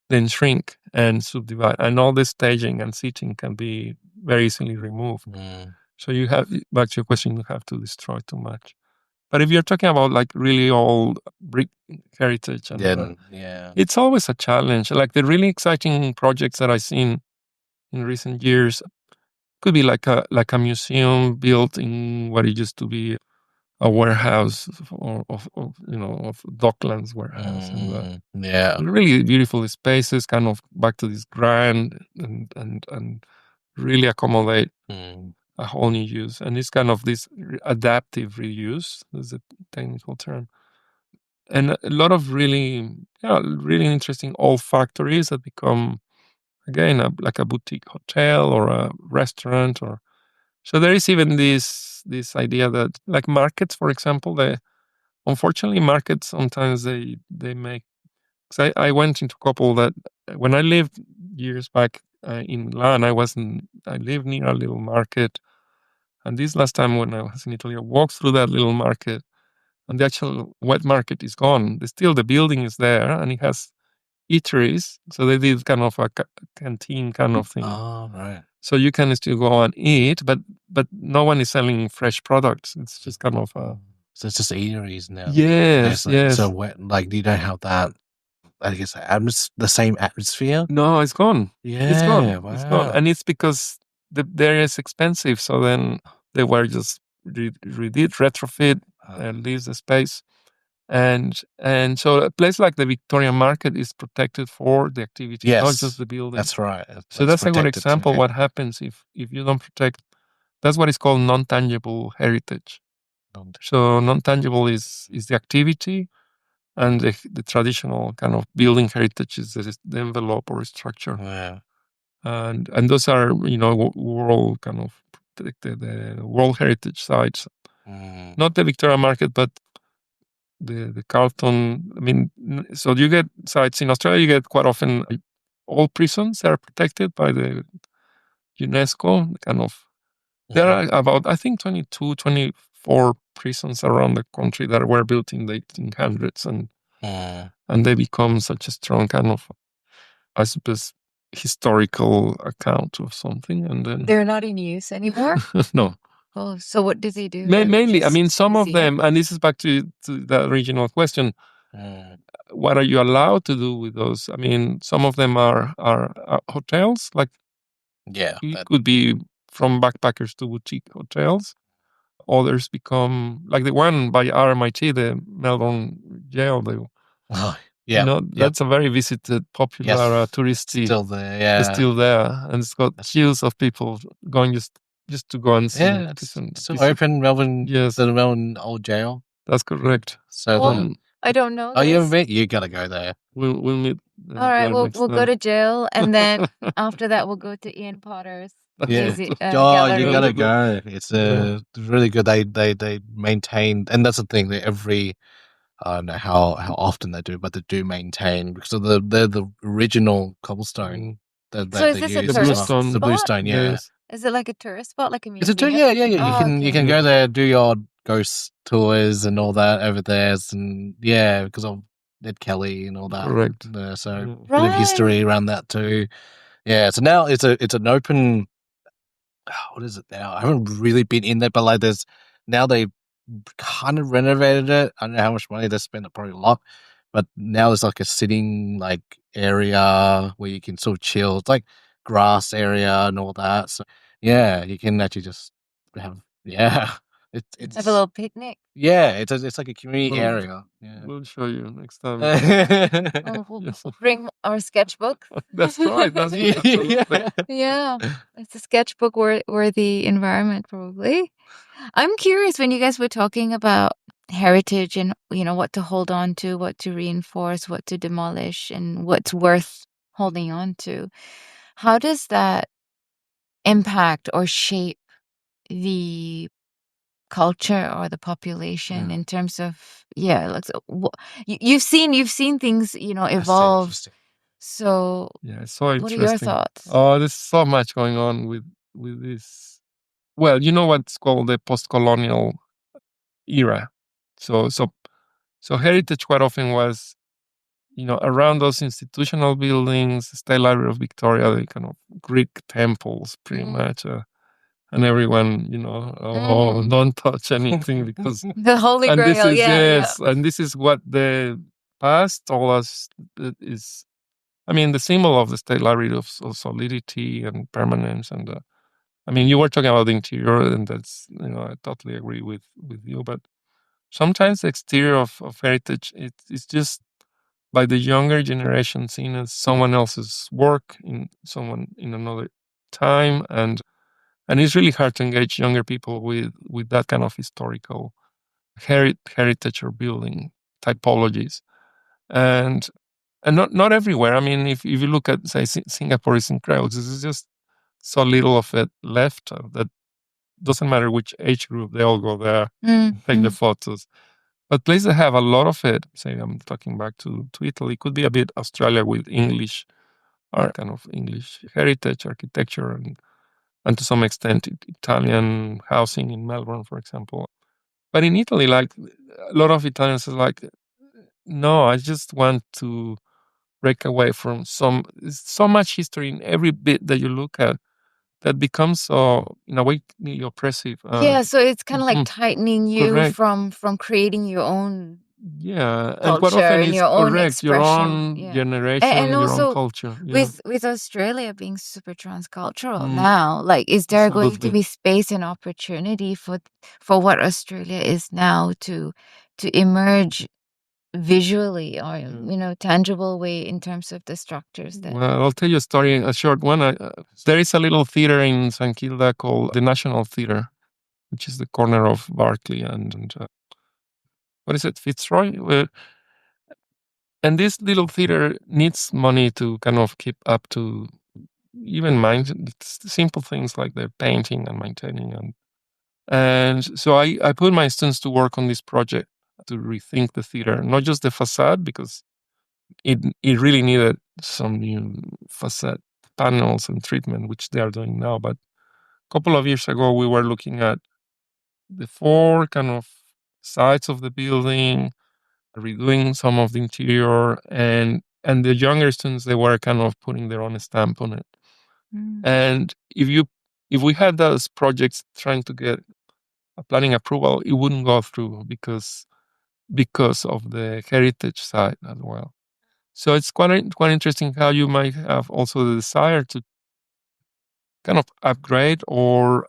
Speaker 2: then shrink and subdivide, and all the staging and seating can be very easily removed. So you have, back to your question, you have to destroy too much. But if you're talking about like really old brick heritage, and it's always a challenge. Like the really exciting projects that I've seen in recent years could be like a museum built in what it used to be a warehouse of Docklands warehouse, and really beautiful spaces, kind of back to this grand and really accommodate a whole new use. And it's kind of this adaptive reuse is a technical term. And a lot of really interesting old factories that become, again, like a boutique hotel or a restaurant. So there is even this idea that, like markets, for example, unfortunately markets sometimes they make. Because I went into a couple that when I lived years back in Milan, I lived near a little market. And this last time when I was in Italy, I walked through that little market, and the actual wet market is gone. Still, the building is there, and it has eateries. So they did kind of a canteen kind of thing.
Speaker 3: Oh, right.
Speaker 2: So you can still go and eat, but no one is selling fresh products. It's just kind of a...
Speaker 3: So it's just eateries now.
Speaker 2: Yes, yes.
Speaker 3: So wet, like you don't have that, I guess, the same atmosphere.
Speaker 2: No, it's gone.
Speaker 3: Yeah,
Speaker 2: it's gone.
Speaker 3: wow.
Speaker 2: It's gone, and it's because the area is expensive. So then they were just retrofit and lease the space, and so a place like the Victoria Market is protected for the activity, not just the building.
Speaker 3: That's right.
Speaker 2: So that's a good example. What happens if you don't protect? That's what is called non-tangible heritage. So non-tangible is the activity, and the traditional kind of building heritage is the envelope or structure.
Speaker 3: Yeah.
Speaker 2: And those are world kind of protected World Heritage sites. Not the Victoria Market, but the Carlton. I mean, so you get sites in Australia. You get quite often all prisons that are protected by the UNESCO. Kind of there are about, I think, 22, 24 prisons around the country that were built in the 1800s, and they become such a strong kind of, I suppose, historical account of something. And then
Speaker 1: They're not in use anymore?
Speaker 2: No.
Speaker 1: Oh, so what do they do?
Speaker 2: Mainly, I mean, some of them, and this is back to the original question, what are you allowed to do with those? I mean, some of them are hotels, like it could be from backpackers to boutique hotels. Others become, like the one by RMIT, the Melbourne jail. That's a very visited, popular, touristy.
Speaker 3: Still there, yeah.
Speaker 2: It's still there, and it's got queues of people going just to go and see.
Speaker 3: Yeah, it's still open, Melbourne.
Speaker 2: Yes,
Speaker 3: the Melbourne Old Jail.
Speaker 2: That's correct.
Speaker 3: So
Speaker 1: I don't know.
Speaker 3: Oh, you haven't been? You gotta go there.
Speaker 2: We'll meet.
Speaker 1: All right, we'll go to jail, and then after that, we'll go to Ian Potter's.
Speaker 3: Gallery. You gotta go. It's really good. They maintain, and that's the thing. They I don't know how often they do, but they do maintain, because they're the original cobblestone.
Speaker 1: So is this a tourist spot?
Speaker 3: The bluestone, yeah.
Speaker 1: Yes. Is it like a tourist spot, like a museum?
Speaker 3: You can go there, do your ghost tours and all that over there, and because of Ned Kelly and all that.
Speaker 2: Correct.
Speaker 3: So a bit of history around that too. Yeah. So now it's an open. What is it now? I haven't really been in there, but like now they kind of renovated it. I don't know how much money they spent, probably a lot. But now there's like a sitting like area where you can sort of chill. It's like grass area and all that. So yeah, you can actually just have It's
Speaker 1: Have a
Speaker 3: it's
Speaker 1: little picnic.
Speaker 3: it's like a community
Speaker 2: We'll,
Speaker 3: area.
Speaker 2: we'll show you next time.
Speaker 1: Oh,
Speaker 2: Yes.
Speaker 1: we'll bring our sketchbook.
Speaker 2: That's right. That's absolutely.
Speaker 1: Yeah, it's a sketchbook worthy environment, probably. I'm curious when you guys were talking about heritage and what to hold on to, what to reinforce, what to demolish, and what's worth holding on to. How does that impact or shape the culture or the population in terms of like you've seen things
Speaker 3: That's
Speaker 1: evolve.
Speaker 3: interesting.
Speaker 1: So
Speaker 2: Yeah, it's so
Speaker 1: what are your
Speaker 2: interesting.
Speaker 1: thoughts?
Speaker 2: Oh, there's so much going on with this. Well, you know what's called the post-colonial era. So heritage quite often was, around those institutional buildings, State Library of Victoria, the kind of Greek temples, pretty much. And everyone, don't touch anything because,
Speaker 1: The Holy
Speaker 2: and this
Speaker 1: Grail,
Speaker 2: is,
Speaker 1: yeah.
Speaker 2: yes, and this is what the past told us is, I mean, the symbol of the State Library of solidity and permanence. And I mean, you were talking about the interior, and that's, I totally agree with you. But sometimes the exterior of heritage, it's just by the younger generation seen as someone else's work in someone in another time, and it's really hard to engage younger people with that kind of historical heritage or building typologies, and not everywhere. I mean, if you look at, say, Singapore is incredible. There's just so little of it left that doesn't matter which age group, they all go there, take the photos. But places that have a lot of it, say, I'm talking back to Italy, could be a bit Australia with English, or kind of English heritage, architecture, and to some extent Italian housing in Melbourne, for example. But in Italy, like, a lot of Italians are like, no, I just want to break away from so much history in every bit that you look at that becomes so, in a way, nearly oppressive.
Speaker 1: Yeah, so it's kind of like tightening you
Speaker 2: Correct.
Speaker 1: from creating your own
Speaker 2: Yeah, and quite
Speaker 1: culture
Speaker 2: often
Speaker 1: and
Speaker 2: it's
Speaker 1: your own
Speaker 2: correct. Your
Speaker 1: expression.
Speaker 2: own
Speaker 1: Yeah.
Speaker 2: generation,
Speaker 1: And
Speaker 2: your own
Speaker 1: also
Speaker 2: culture. Yeah,
Speaker 1: with Australia being super transcultural now, like, is there going to
Speaker 2: absolutely.
Speaker 1: be space and opportunity for what Australia is now to emerge visually or tangible way in terms of the structures that
Speaker 2: Well, I'll tell you a story, a short one. There is a little theater in St Kilda called the National Theatre, which is the corner of Barclay and what is it, Fitzroy? And this little theater needs money to kind of keep up to even simple things like their painting and maintaining. And so I put my students to work on this project to rethink the theater, not just the facade, because it really needed some new facade panels and treatment, which they are doing now. But a couple of years ago, we were looking at the four kind of sides of the building, redoing some of the interior, and the younger students, they were kind of putting their own stamp on it. And if we had those projects trying to get a planning approval, it wouldn't go through because of the heritage side as well. So it's quite interesting how you might have also the desire to kind of upgrade or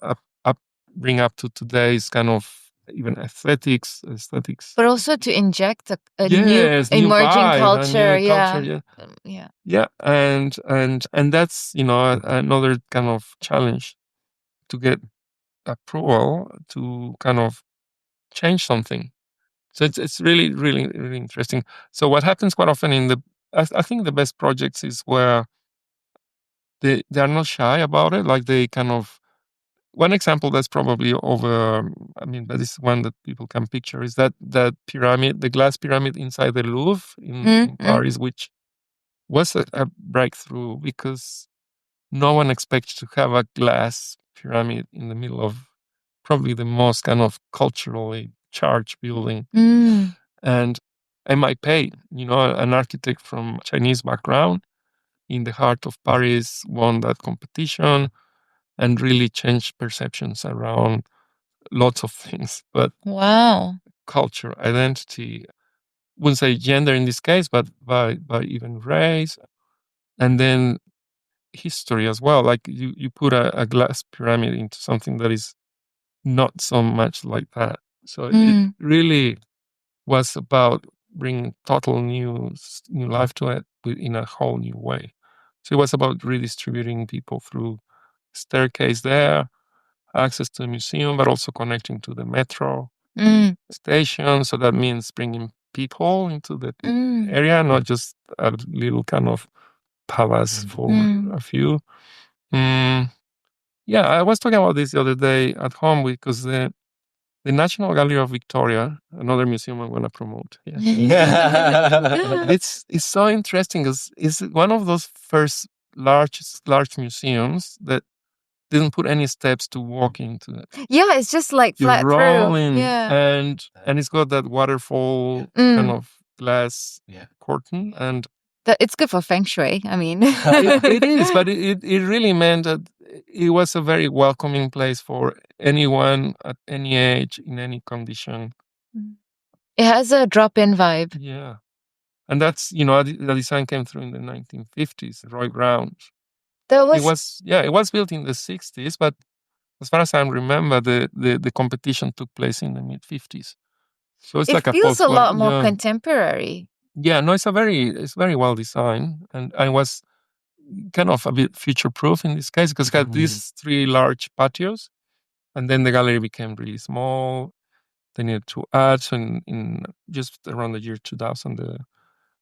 Speaker 2: bring up to today's kind of even aesthetics,
Speaker 1: but also to inject a
Speaker 2: yes,
Speaker 1: new
Speaker 2: new
Speaker 1: emerging
Speaker 2: vibe, a
Speaker 1: culture.
Speaker 2: new culture, yeah, and that's another kind of challenge to get approval to kind of change something. So it's really, really, really interesting. So what happens quite often I think the best projects is where they are not shy about it. Like, they kind of, one example that's probably over, I mean, that is one that people can picture, is that pyramid, the glass pyramid inside the Louvre in Paris, which was a breakthrough because no one expects to have a glass pyramid in the middle of probably the most kind of culturally charged building. And MIP, an architect from Chinese background in the heart of Paris, won that competition and really changed perceptions around lots of things, but
Speaker 1: Wow.
Speaker 2: culture, identity, wouldn't say gender in this case, but by even race, and then history as well. Like you put a glass pyramid into something that is not so much like that. So it really was about bringing total new life to it in a whole new way. So it was about redistributing people through staircase there, access to the museum, but also connecting to the metro station. So that means bringing people into the area, not just a little kind of palace for a few. Yeah, I was talking about this the other day at home because the National Gallery of Victoria, another museum I want to promote. Yeah. It's so interesting because it's one of those first large museums that didn't put any steps to walk into it.
Speaker 1: Yeah, it's just like
Speaker 2: You
Speaker 1: flat
Speaker 2: roll
Speaker 1: through.
Speaker 2: in,
Speaker 1: Yeah.
Speaker 2: and it's got that waterfall kind of glass curtain, and
Speaker 1: It's good for feng shui. I mean,
Speaker 2: it is, but it really meant that it was a very welcoming place for anyone at any age, in any condition.
Speaker 1: It has a drop-in vibe.
Speaker 2: Yeah. And that's, the design came through in the 1950s, Roy Grounds. It was built in the 60s, but as far as I remember, the competition took place in the mid-50s. So it's like
Speaker 1: feels a lot more contemporary.
Speaker 2: Yeah, no, it's very well designed, and it was kind of a bit future-proof in this case because it had these 3 large patios, and then the gallery became really small. They needed to add. So in just around the year 2000,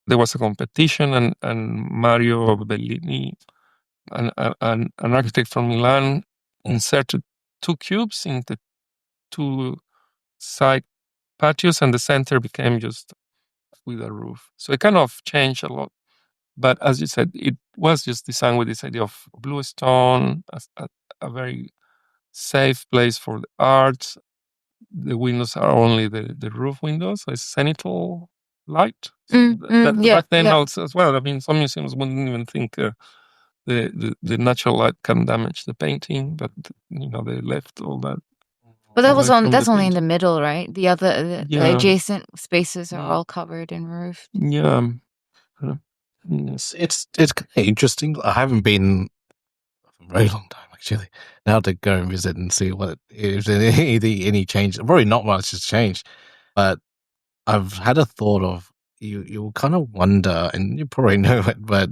Speaker 2: there was a competition, and Mario Bellini, an architect from Milan, inserted 2 cubes in the 2 side patios, and the center became just with a roof. So it kind of changed a lot. But as you said, it was just designed with this idea of blue stone, a very safe place for the arts. The windows are only the roof windows, so it's zenithal light. Back then also as well. I mean, some museums wouldn't even think the natural light can damage the painting, but they left all that.
Speaker 1: But that's only in the middle, right? The other the adjacent spaces are all covered in roof.
Speaker 2: Yeah.
Speaker 3: It's kind of interesting. I haven't been for a very long time actually. Now to go and visit and see what if there's any change. Probably not much has changed, but I've had a thought of you'll kind of wonder, and you probably know it, but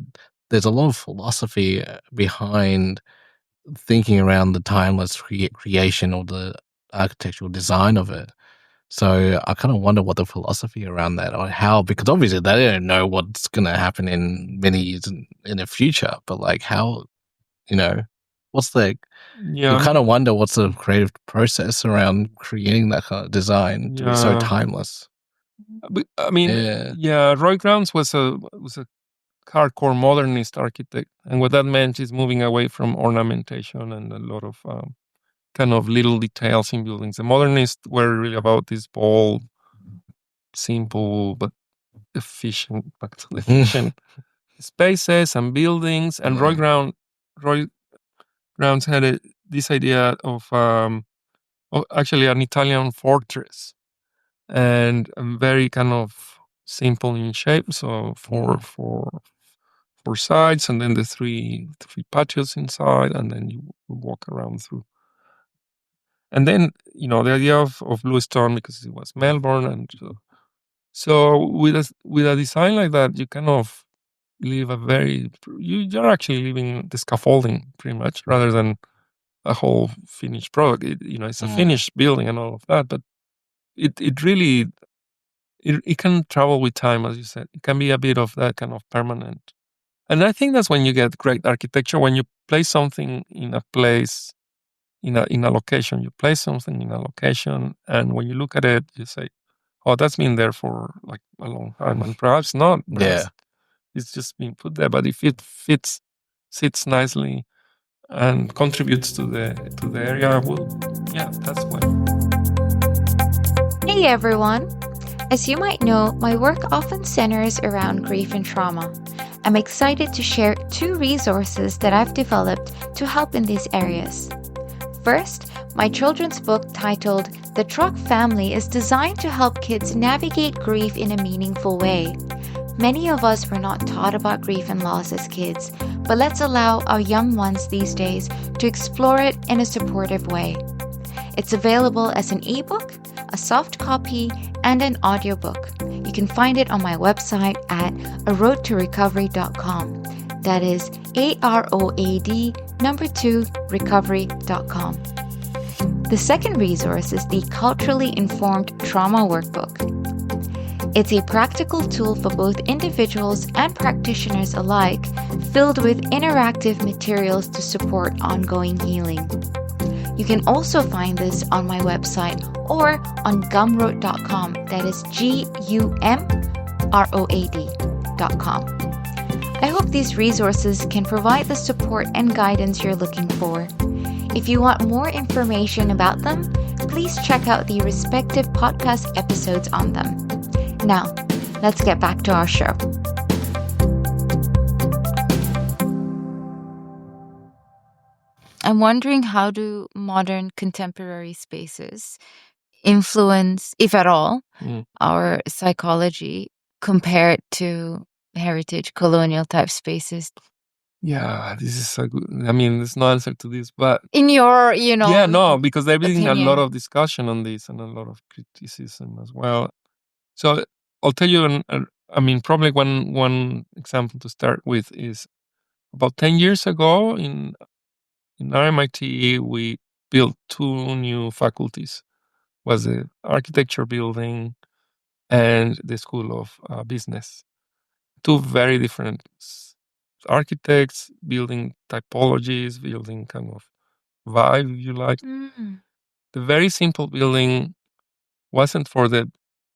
Speaker 3: there's a lot of philosophy behind thinking around the timeless creation or the architectural design of it. So I kind of wonder what the philosophy around that, or how, because obviously they don't know what's going to happen in many years in the future, but like how, what's the, you kind of wonder what's the creative process around creating that kind of design to be so timeless.
Speaker 2: I mean, Roy Grounds was a hardcore modernist architect, and what that meant is moving away from ornamentation and a lot of kind of little details in buildings. The modernists were really about these bold, simple but efficient spaces and buildings. And Roy Grounds had this idea of actually an Italian fortress, and very kind of simple in shape. So four sides, and then the three patios inside, and then you walk around through. And then, the idea of blue stone, because it was Melbourne. And so with a design like that, you kind of leave you're actually leaving the scaffolding pretty much, rather than a whole finished product. It's a finished building and all of that, but it really, it can travel with time, as you said. It can be a bit of that kind of permanent. And I think that's when you get great architecture, when you place something in a place, in a location. You place something in a location, and when you look at it, you say, "Oh, that's been there for like a long time," and perhaps not. It's just been put there. But if it sits nicely, and contributes to the area, that's when.
Speaker 1: Hey everyone! As you might know, my work often centers around grief and trauma. I'm excited to share 2 resources that I've developed to help in these areas. First, my children's book titled The Truck Family is designed to help kids navigate grief in a meaningful way. Many of us were not taught about grief and loss as kids, but let's allow our young ones these days to explore it in a supportive way. It's available as an ebook, a soft copy, and an audiobook. You can find it on my website at aroadtorecovery.com. That is AROAD2recovery.com. The second resource is the Culturally Informed Trauma Workbook. It's a practical tool for both individuals and practitioners alike, filled with interactive materials to support ongoing healing. You can also find this on my website or on gumroad.com. That is GUMROAD.com. I hope these resources can provide the support and guidance you're looking for. If you want more information about them, please check out the respective podcast episodes on them. Now, let's get back to our show. I'm wondering, how do modern contemporary spaces influence, if at all, our psychology compared to heritage colonial type spaces?
Speaker 2: Yeah, this is a good. I mean, there's no answer to this, but
Speaker 1: in your,
Speaker 2: yeah, no, because there's been a
Speaker 1: opinion.
Speaker 2: lot of discussion on this and a lot of criticism as well. So I'll tell you, I mean, probably one example to start with is about 10 years ago in RMIT, we built 2 new faculties. Was the architecture building and the School of Business. 2 very different architects, building typologies, building kind of vibe, if you like. The very simple building wasn't for the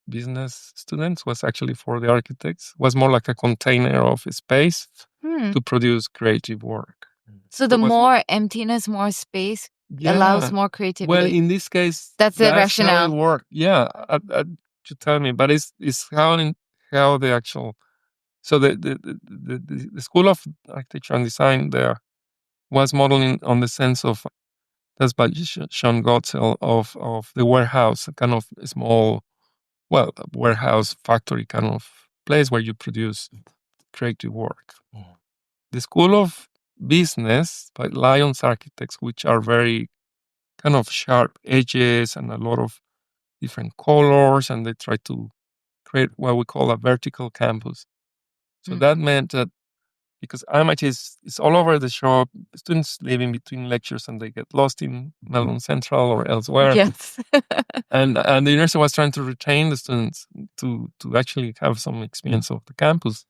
Speaker 2: business students, was actually for the architects. Was more like a container of space to produce creative work.
Speaker 1: So the more emptiness, more space allows more creativity.
Speaker 2: Well, in this case,
Speaker 1: that's the rationale.
Speaker 2: How it worked. Yeah, you tell me, but it's how the actual. So the School of Architecture and Design there was modeling on the sense of, that's by Sean Gotzel, of the warehouse, a kind of small, warehouse factory kind of place where you produce creative work. The School of Business by Lyons Architects, which are very kind of sharp edges and a lot of different colors, and they try to create what we call a vertical campus. So that meant that because RMIT is all over the shop, students live in between lectures and they get lost in Melbourne Central or elsewhere.
Speaker 1: Yes.
Speaker 2: and the university was trying to retain the students to actually have some experience of the campus.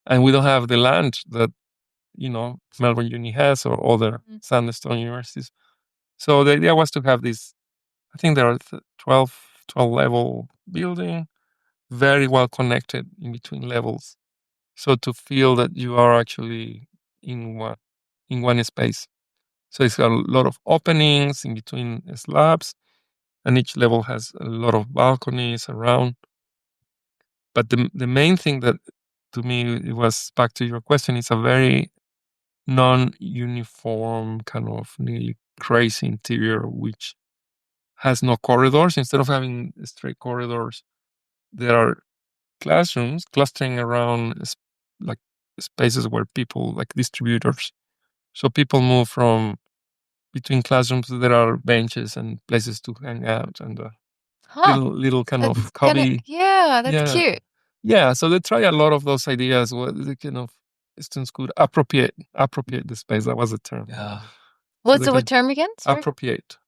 Speaker 2: And we don't have the land that, Melbourne Uni has or other sandstone universities. So the idea was to have this, I think there are 12 level building, very well connected in between levels. So to feel that you are actually in one space. So it's got a lot of openings in between slabs, and each level has a lot of balconies around. But the main thing that, to me, it was, back to your question, it's a very non-uniform, kind of nearly crazy interior, which has no corridors. Instead of having straight corridors, there are classrooms clustering around like spaces where people, like distributors. So people move from between classrooms. There are benches and places to hang out, and little kind of cubby.
Speaker 1: That's cute.
Speaker 2: Yeah, so they try a lot of those ideas where the kind of students could appropriate the space. That was the term.
Speaker 3: Yeah.
Speaker 1: What's the term again? Sorry?
Speaker 2: Appropriate.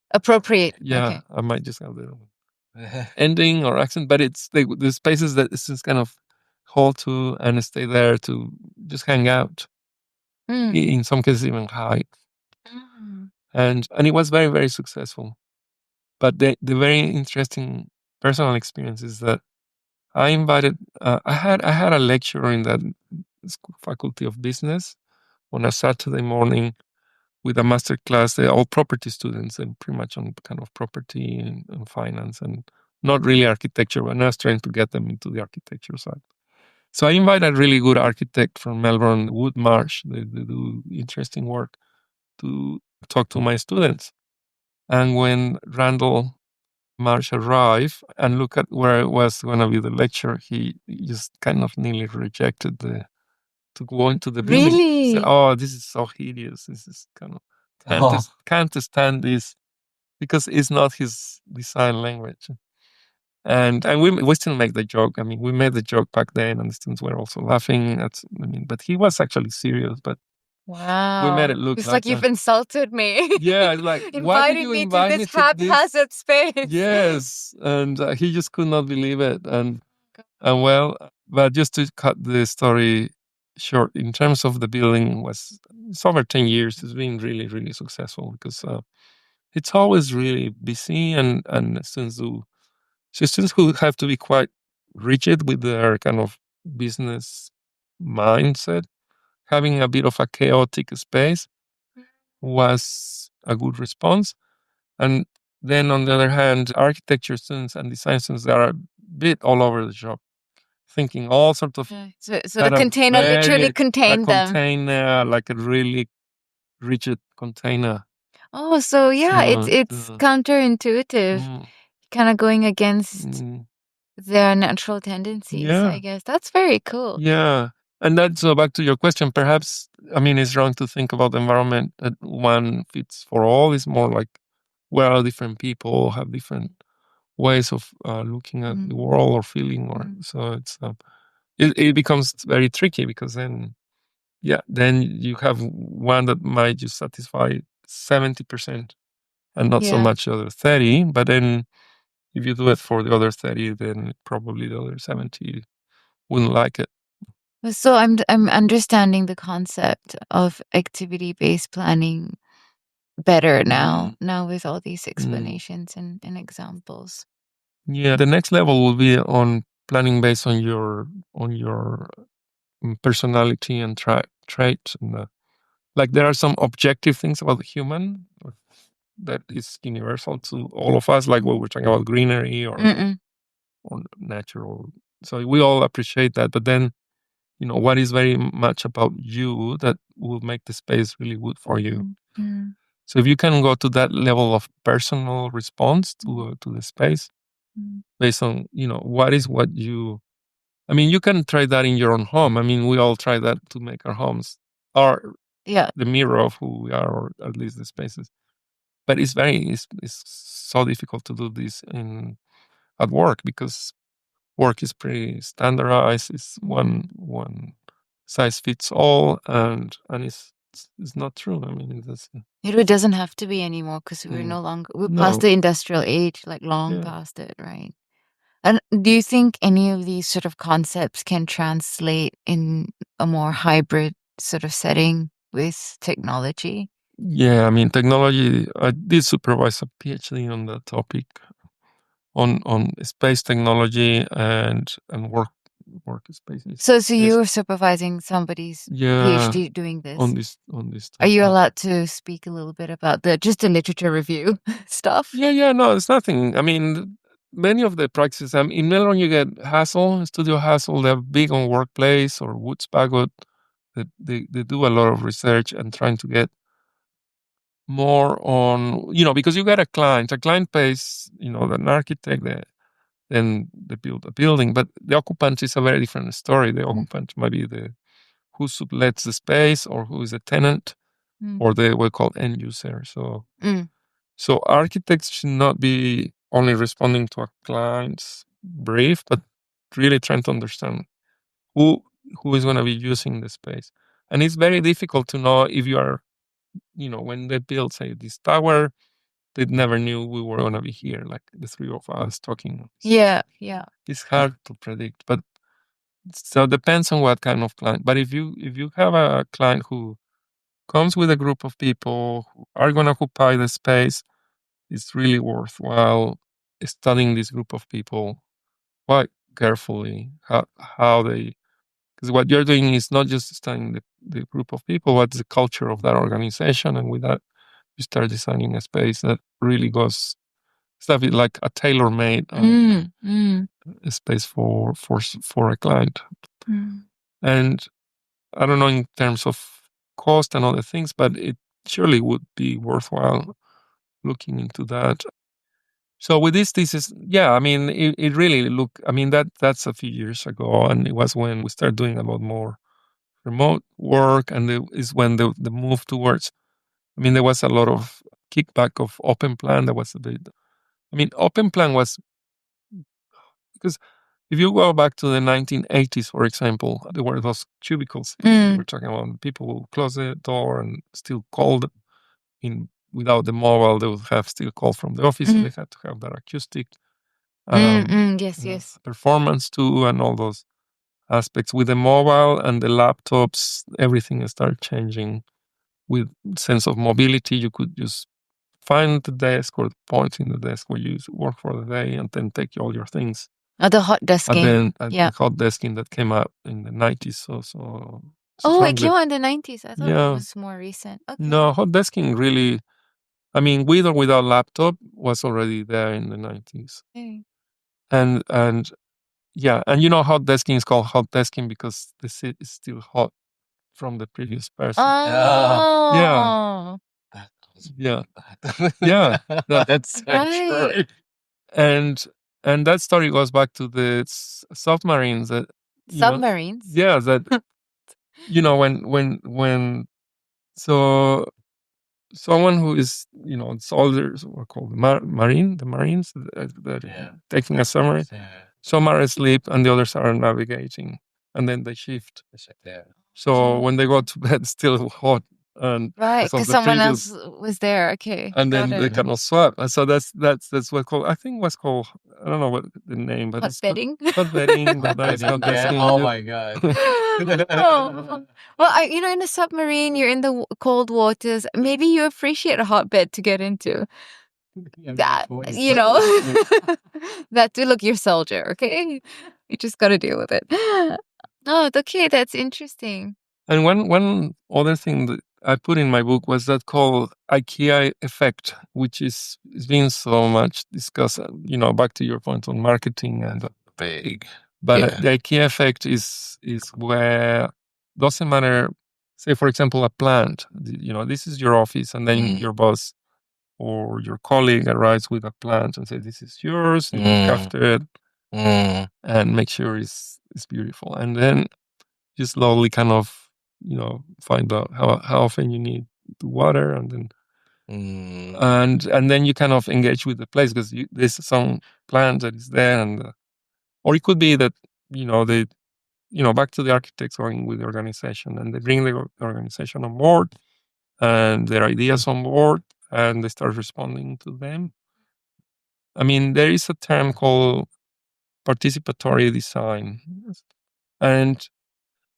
Speaker 1: Yeah,
Speaker 2: okay. I might just have the ending or accent, but it's the spaces that students kind of hold to and stay there to just hang out. In some cases, even hide. And it was very, very successful. But the very interesting personal experience is that I invited. I had a lecture in that faculty of business on a Saturday morning with a master class. They're all property students and pretty much on kind of property and finance and not really architecture, but I was trying to get them into the architecture side. So I invited a really good architect from Melbourne, Wood Marsh. They do interesting work, to talk to my students. And when Randall Marsh arrived and look at where it was going to be the lecture, he just kind of nearly rejected to go into the building. He said,
Speaker 1: Really?
Speaker 2: "Oh, this is so hideous. This is kind of can't stand this," because it's not his design language. And we still make the joke. I mean, we made the joke back then, and the students were also laughing. But he was actually serious. But
Speaker 1: Wow.
Speaker 2: we made it look
Speaker 1: It's
Speaker 2: like
Speaker 1: you've insulted me.
Speaker 2: yeah, it's like, why did
Speaker 1: Invited
Speaker 2: you
Speaker 1: me
Speaker 2: invite
Speaker 1: to
Speaker 2: me
Speaker 1: this
Speaker 2: to this?
Speaker 1: haphazard space.
Speaker 2: Yes, and he just could not believe it. And well, but just to cut the story short, in terms of the building, it's over 10 years. It's been really, really successful because it's always really busy, and students who have to be quite rigid with their kind of business mindset, having a bit of a chaotic space was a good response. And then on the other hand, architecture students and design students that are a bit all over the shop, thinking all sorts of
Speaker 1: So the container literally contained them.
Speaker 2: Container, like a really rigid container.
Speaker 1: Oh, so yeah, it's counterintuitive, kind of going against their natural tendencies. I guess that's very cool.
Speaker 2: Yeah, and that's back to your question. Perhaps it's wrong to think about the environment that one fits for all. It's more like, well, different people have different ways of looking at the world or feeling, or so it becomes very tricky because then you have one that might just satisfy 70% and not so much the other 30. But then if you do it for the other 30, then probably the other 70 wouldn't like it.
Speaker 1: So I'm understanding the concept of activity-based planning better now with all these explanations and examples.
Speaker 2: Yeah, the next level will be on planning based on your personality and traits. And like there are some objective things about the human that is universal to all of us, like what we're talking about, greenery or natural. So we all appreciate that. But then, what is very much about you that will make the space really good for you. So if you can go to that level of personal response to the space based on, what you, you can try that in your own home. We all try that to make our homes the mirror of who we are, or at least the spaces. But it's so difficult to do this at work because work is pretty standardized. It's one size fits all, and it's not true.
Speaker 1: It doesn't have to be anymore because we're past the industrial age, like long past it, right? And do you think any of these sort of concepts can translate in a more hybrid sort of setting with technology?
Speaker 2: Yeah, technology. I did supervise a PhD on that topic, on space technology and workspaces.
Speaker 1: So you were supervising somebody's PhD doing this
Speaker 2: on this topic.
Speaker 1: Are you allowed to speak a little bit about the literature review stuff?
Speaker 2: Yeah. No, it's nothing. Many of the practices. In Melbourne, you get Studio Hassel. They're big on Workplace or Woodsbagot. They do a lot of research and trying to get more on, because you get a client. A client pays, an architect, then they build a building. But the occupant is a very different story. The occupant might be who sublets the space, or who is a tenant, or we call end user. So architects should not be only responding to a client's brief, but really trying to understand who is going to be using the space. And it's very difficult to know if you are, when they build, say, this tower, they never knew we were going to be here, like the three of us talking.
Speaker 1: Yeah.
Speaker 2: It's hard to predict, but so it depends on what kind of client. But if you have a client who comes with a group of people who are going to occupy the space, it's really worthwhile studying this group of people quite carefully, how they, because what you're doing is not just studying the group of people, what's the culture of that organization, and with that you start designing a space that really goes, it's a bit like a tailor-made space for a client. And I don't know in terms of cost and other things, but it surely would be worthwhile looking into that. So with this thesis, I mean, it really I mean, that's a few years ago, and it was when we started doing a lot more remote work, and is when the move towards, I mean, there was a lot of kickback of open plan. There was a bit, I mean, open plan was, because if you go back to the 1980s, for example, there were those cubicles we were talking about. People will close the door and still call without the mobile. They would have still call from the office. They had to have that acoustic
Speaker 1: Yes.
Speaker 2: performance too, and all those aspects. With the mobile and the laptops, everything started changing. With sense of mobility, you could just find the desk or point in the desk where you work for the day, and then take all your things.
Speaker 1: The hot desking.
Speaker 2: And then the hot desking that came out in the 90s.
Speaker 1: It came out in the 90s. I thought it was more recent. Okay.
Speaker 2: No, hot desking really, I mean, with or without laptop, was already there in the 90s.
Speaker 1: Okay.
Speaker 2: And you know, hot desking is called hot desking because the seat is still hot from the previous person.
Speaker 1: Oh.
Speaker 2: Yeah.
Speaker 3: That's so true.
Speaker 2: And that story goes back to the submarines that
Speaker 1: submarines.
Speaker 2: That you know, when so someone who is, you know, soldiers were called the Marines that taking a submarine. Some are asleep and the others are navigating, and then they shift. So when they go to bed, it's still hot. And
Speaker 1: right, because someone else was there. Okay,
Speaker 2: and then they cannot swap. And so that's what called, I think was called, I don't know what the name, but
Speaker 1: hot bedding.
Speaker 2: Hot bedding.
Speaker 3: Oh my god.
Speaker 1: Well, you know, in a submarine, you're in the cold waters. Maybe you appreciate a hotbed to get into. That, you know, that to look, your soldier. Okay, you just got to deal with it. Oh, okay, that's interesting.
Speaker 2: And one other thing that I put in my book was that called IKEA effect, which is being so much discussed. You know, back to your point on marketing and
Speaker 3: big.
Speaker 2: But the IKEA effect is where doesn't matter. Say, for example, a plant. You know, this is your office, and then your boss or your colleague arrives with a plant and says, "This is yours. You look after it, and make sure it's beautiful." And then you slowly kind of, you know, find out how often you need to water, and then and then you kind of engage with the place because there's some plant that is there, and or it could be that, you know, they, you know, back to the architects going with the organization, and they bring the organization on board and their ideas on board, and they start responding to them. I mean, there is a term called participatory design, and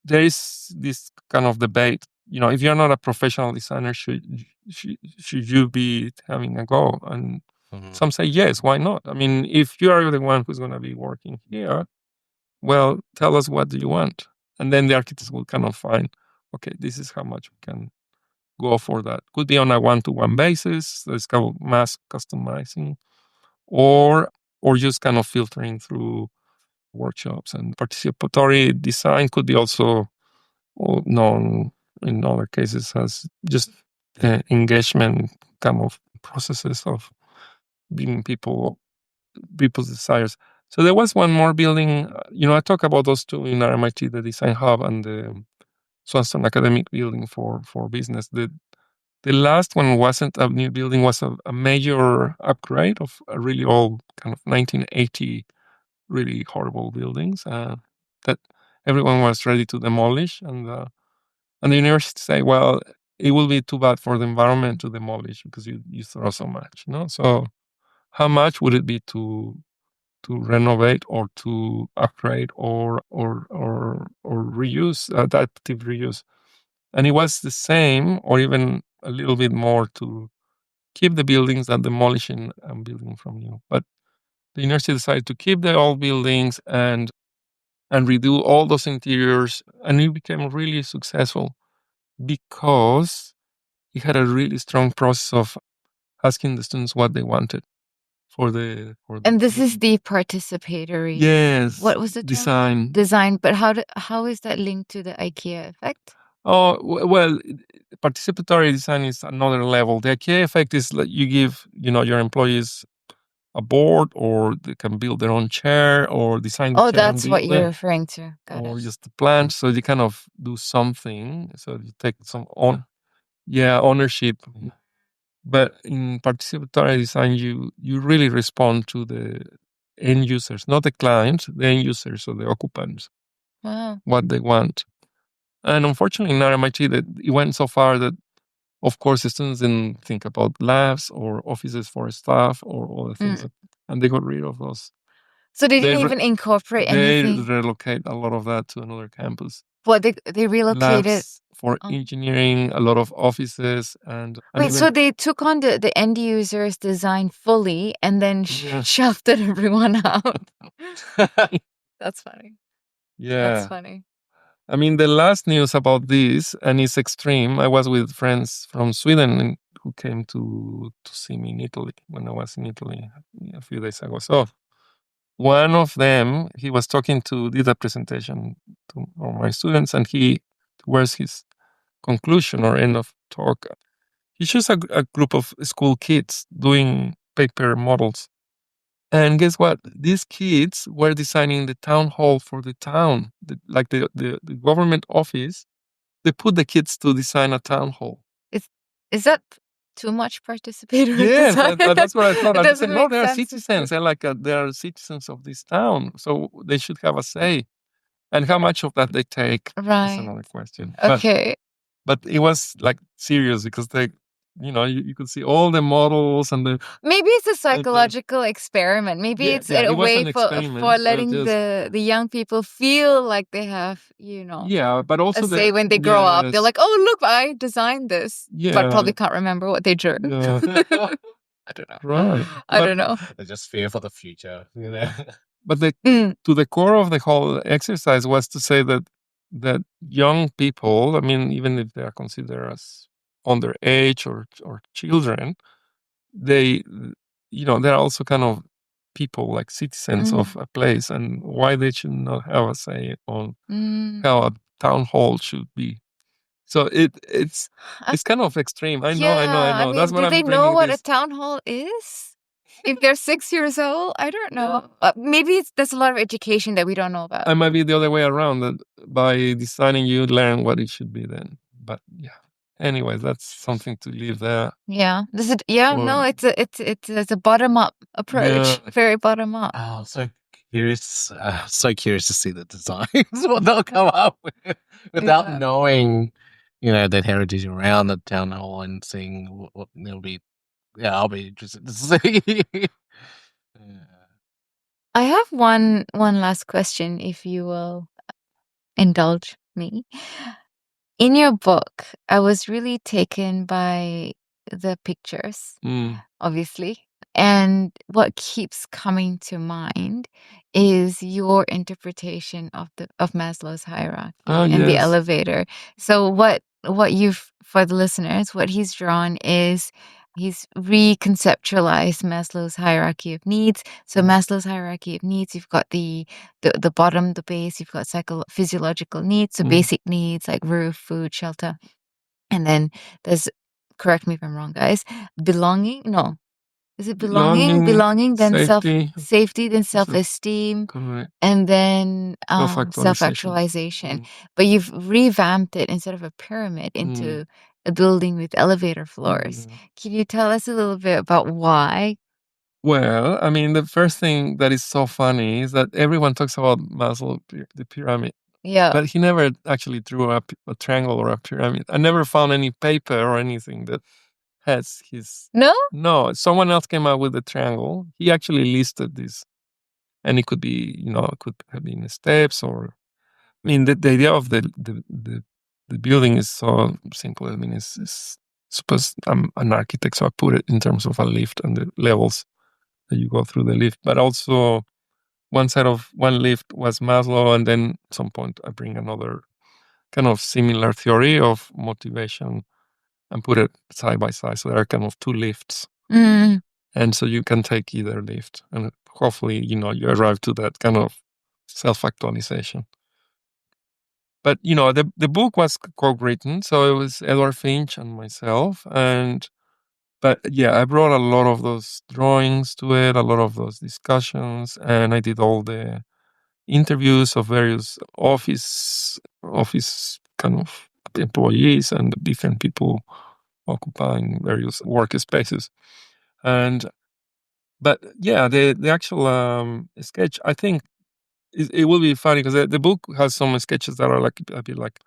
Speaker 2: there is this kind of debate. You know, if you're not a professional designer, should you be having a go? And some say yes, why not? I mean, if you are the one who's going to be working here, well, tell us what do you want, and then the architects will kind of find, okay, this is how much we can go for that. Could be on a one-to-one basis. There's kind of mass customizing, or just kind of filtering through workshops. And participatory design could be also known in other cases as just engagement kind of processes of being people's desires. So there was one more building, you know, I talk about those two in RMIT, the Design Hub and the Swanson Academic Building for business. The last one wasn't a new building, was a major upgrade of a really old kind of 1980, really horrible buildings that everyone was ready to demolish. And the university say, well, it will be too bad for the environment to demolish because you throw so much, you know? So how much would it be to renovate or to upgrade or reuse, adaptive reuse? And it was the same or even a little bit more to keep the buildings than demolishing and building from new. But the university decided to keep the old buildings and redo all those interiors, and it became really successful because it had a really strong process of asking the students what they wanted for the
Speaker 1: and this is the participatory.
Speaker 2: Yes.
Speaker 1: What was the term?
Speaker 2: Design.
Speaker 1: Design. But how is that linked to the IKEA effect?
Speaker 2: Well, participatory design is another level. The IKEA effect is that you give, your employees a board, or they can build their own chair, or design the
Speaker 1: Oh,
Speaker 2: chair and
Speaker 1: that's what
Speaker 2: build
Speaker 1: you're
Speaker 2: it,
Speaker 1: referring to. Got
Speaker 2: or
Speaker 1: it.
Speaker 2: just the plant. So you kind of do something. So you take some ownership. But in participatory design, you really respond to the end users, not the clients, the end users or the occupants,
Speaker 1: Wow.
Speaker 2: what they want. And unfortunately, in RMIT, that it went so far that, of course, the students didn't think about labs or offices for staff or other things, and they got rid of those.
Speaker 1: So they didn't even incorporate
Speaker 2: They
Speaker 1: anything.
Speaker 2: relocate a lot of that to another campus.
Speaker 1: What they relocated?
Speaker 2: Labs for engineering, a lot of offices, and
Speaker 1: Wait,
Speaker 2: even,
Speaker 1: so they took on the end user's design fully and then shafted everyone out. That's funny.
Speaker 2: yeah.
Speaker 1: That's funny.
Speaker 2: I mean, the last news about this, and it's extreme. I was with friends from Sweden who came to see me in Italy when I was in Italy a few days ago. So one of them, he was did a presentation to all my students, and towards his conclusion or end of talk, he chose a group of school kids doing paper models. And guess what? These kids were designing the town hall for the town, the government office. They put the kids to design a town hall.
Speaker 1: Is that too much participatory
Speaker 2: Yes,
Speaker 1: design?
Speaker 2: that's what I thought. I said, no,
Speaker 1: make
Speaker 2: they are
Speaker 1: sense.
Speaker 2: citizens. They are citizens of this town, so they should have a say. And how much of that they take is
Speaker 1: Right.
Speaker 2: another question.
Speaker 1: Okay.
Speaker 2: But it was like serious because they, you could see all the models and the.
Speaker 1: Maybe it's a psychological experiment. Maybe it's a
Speaker 2: it was
Speaker 1: way
Speaker 2: an
Speaker 1: for
Speaker 2: experiment,
Speaker 1: letting the young people feel like they have,
Speaker 2: Yeah, but also
Speaker 1: a say when they grow up. They're like, oh, look, I designed this. But probably can't remember what they drew.
Speaker 2: Yeah.
Speaker 3: I don't know.
Speaker 2: Right.
Speaker 1: I don't know.
Speaker 3: They just fear for the future,
Speaker 2: But to the core of the whole exercise was to say that young people, I mean, even if they are considered as underage or children, they're also kind of people, like citizens of a place, and why they should not have a say on how a town hall should be. So it's kind of extreme. I know.
Speaker 1: I mean,
Speaker 2: That's what
Speaker 1: do
Speaker 2: I'm
Speaker 1: they know
Speaker 2: bringing
Speaker 1: what
Speaker 2: this.
Speaker 1: a town hall is? If they're 6 years old, I don't know. Maybe there's a lot of education that we don't know about.
Speaker 2: It might be the other way around, that by designing you learn what it should be then. But yeah. Anyways, that's something to leave there.
Speaker 1: Yeah. No, it's a bottom up approach.
Speaker 2: Yeah.
Speaker 1: Very bottom up.
Speaker 3: Oh, so curious to see the designs, what they'll come up with without knowing, that heritage around the town hall and seeing what they'll be. Yeah, I'll be interested to see.
Speaker 1: I have one last question, if you will indulge me. In your book, I was really taken by the pictures, obviously. And what keeps coming to mind is your interpretation of Maslow's hierarchy and the elevator. So for the listeners, what he's drawn is he's reconceptualized Maslow's hierarchy of needs. So Maslow's hierarchy of needs, you've got the bottom, the base, you've got physiological needs, so basic needs like roof, food, shelter. And then there's, correct me if I'm wrong, guys, belonging? No. Is it belonging? Belonging, then safety, then self-esteem,
Speaker 2: correct,
Speaker 1: and then
Speaker 2: self-actualization.
Speaker 1: self-actualization. But you've revamped it instead of a pyramid into a building with elevator floors. Can you tell us a little bit about why?
Speaker 2: Well, I mean, the first thing that is so funny is that everyone talks about Maslow, the pyramid.
Speaker 1: Yeah.
Speaker 2: But he never actually drew a triangle or a pyramid. I never found any paper or anything that has his. No, someone else came out with a triangle. He actually listed this, and it could be, it could have been steps, or, I mean, the idea of the building is so simple. I mean, it's suppose I'm an architect, so I put it in terms of a lift and the levels that you go through the lift. But also, one side of one lift was Maslow, and then at some point I bring another kind of similar theory of motivation and put it side by side. So there are kind of two lifts. And so you can take either lift, and hopefully, you arrive to that kind of self-actualization. But the book was co-written, so it was Edward Finch and myself, but yeah, I brought a lot of those drawings to it, a lot of those discussions, and I did all the interviews of various office kind of employees and different people occupying various workspaces. But yeah, the actual sketch, I think it will be funny because the book has some sketches that are like a bit like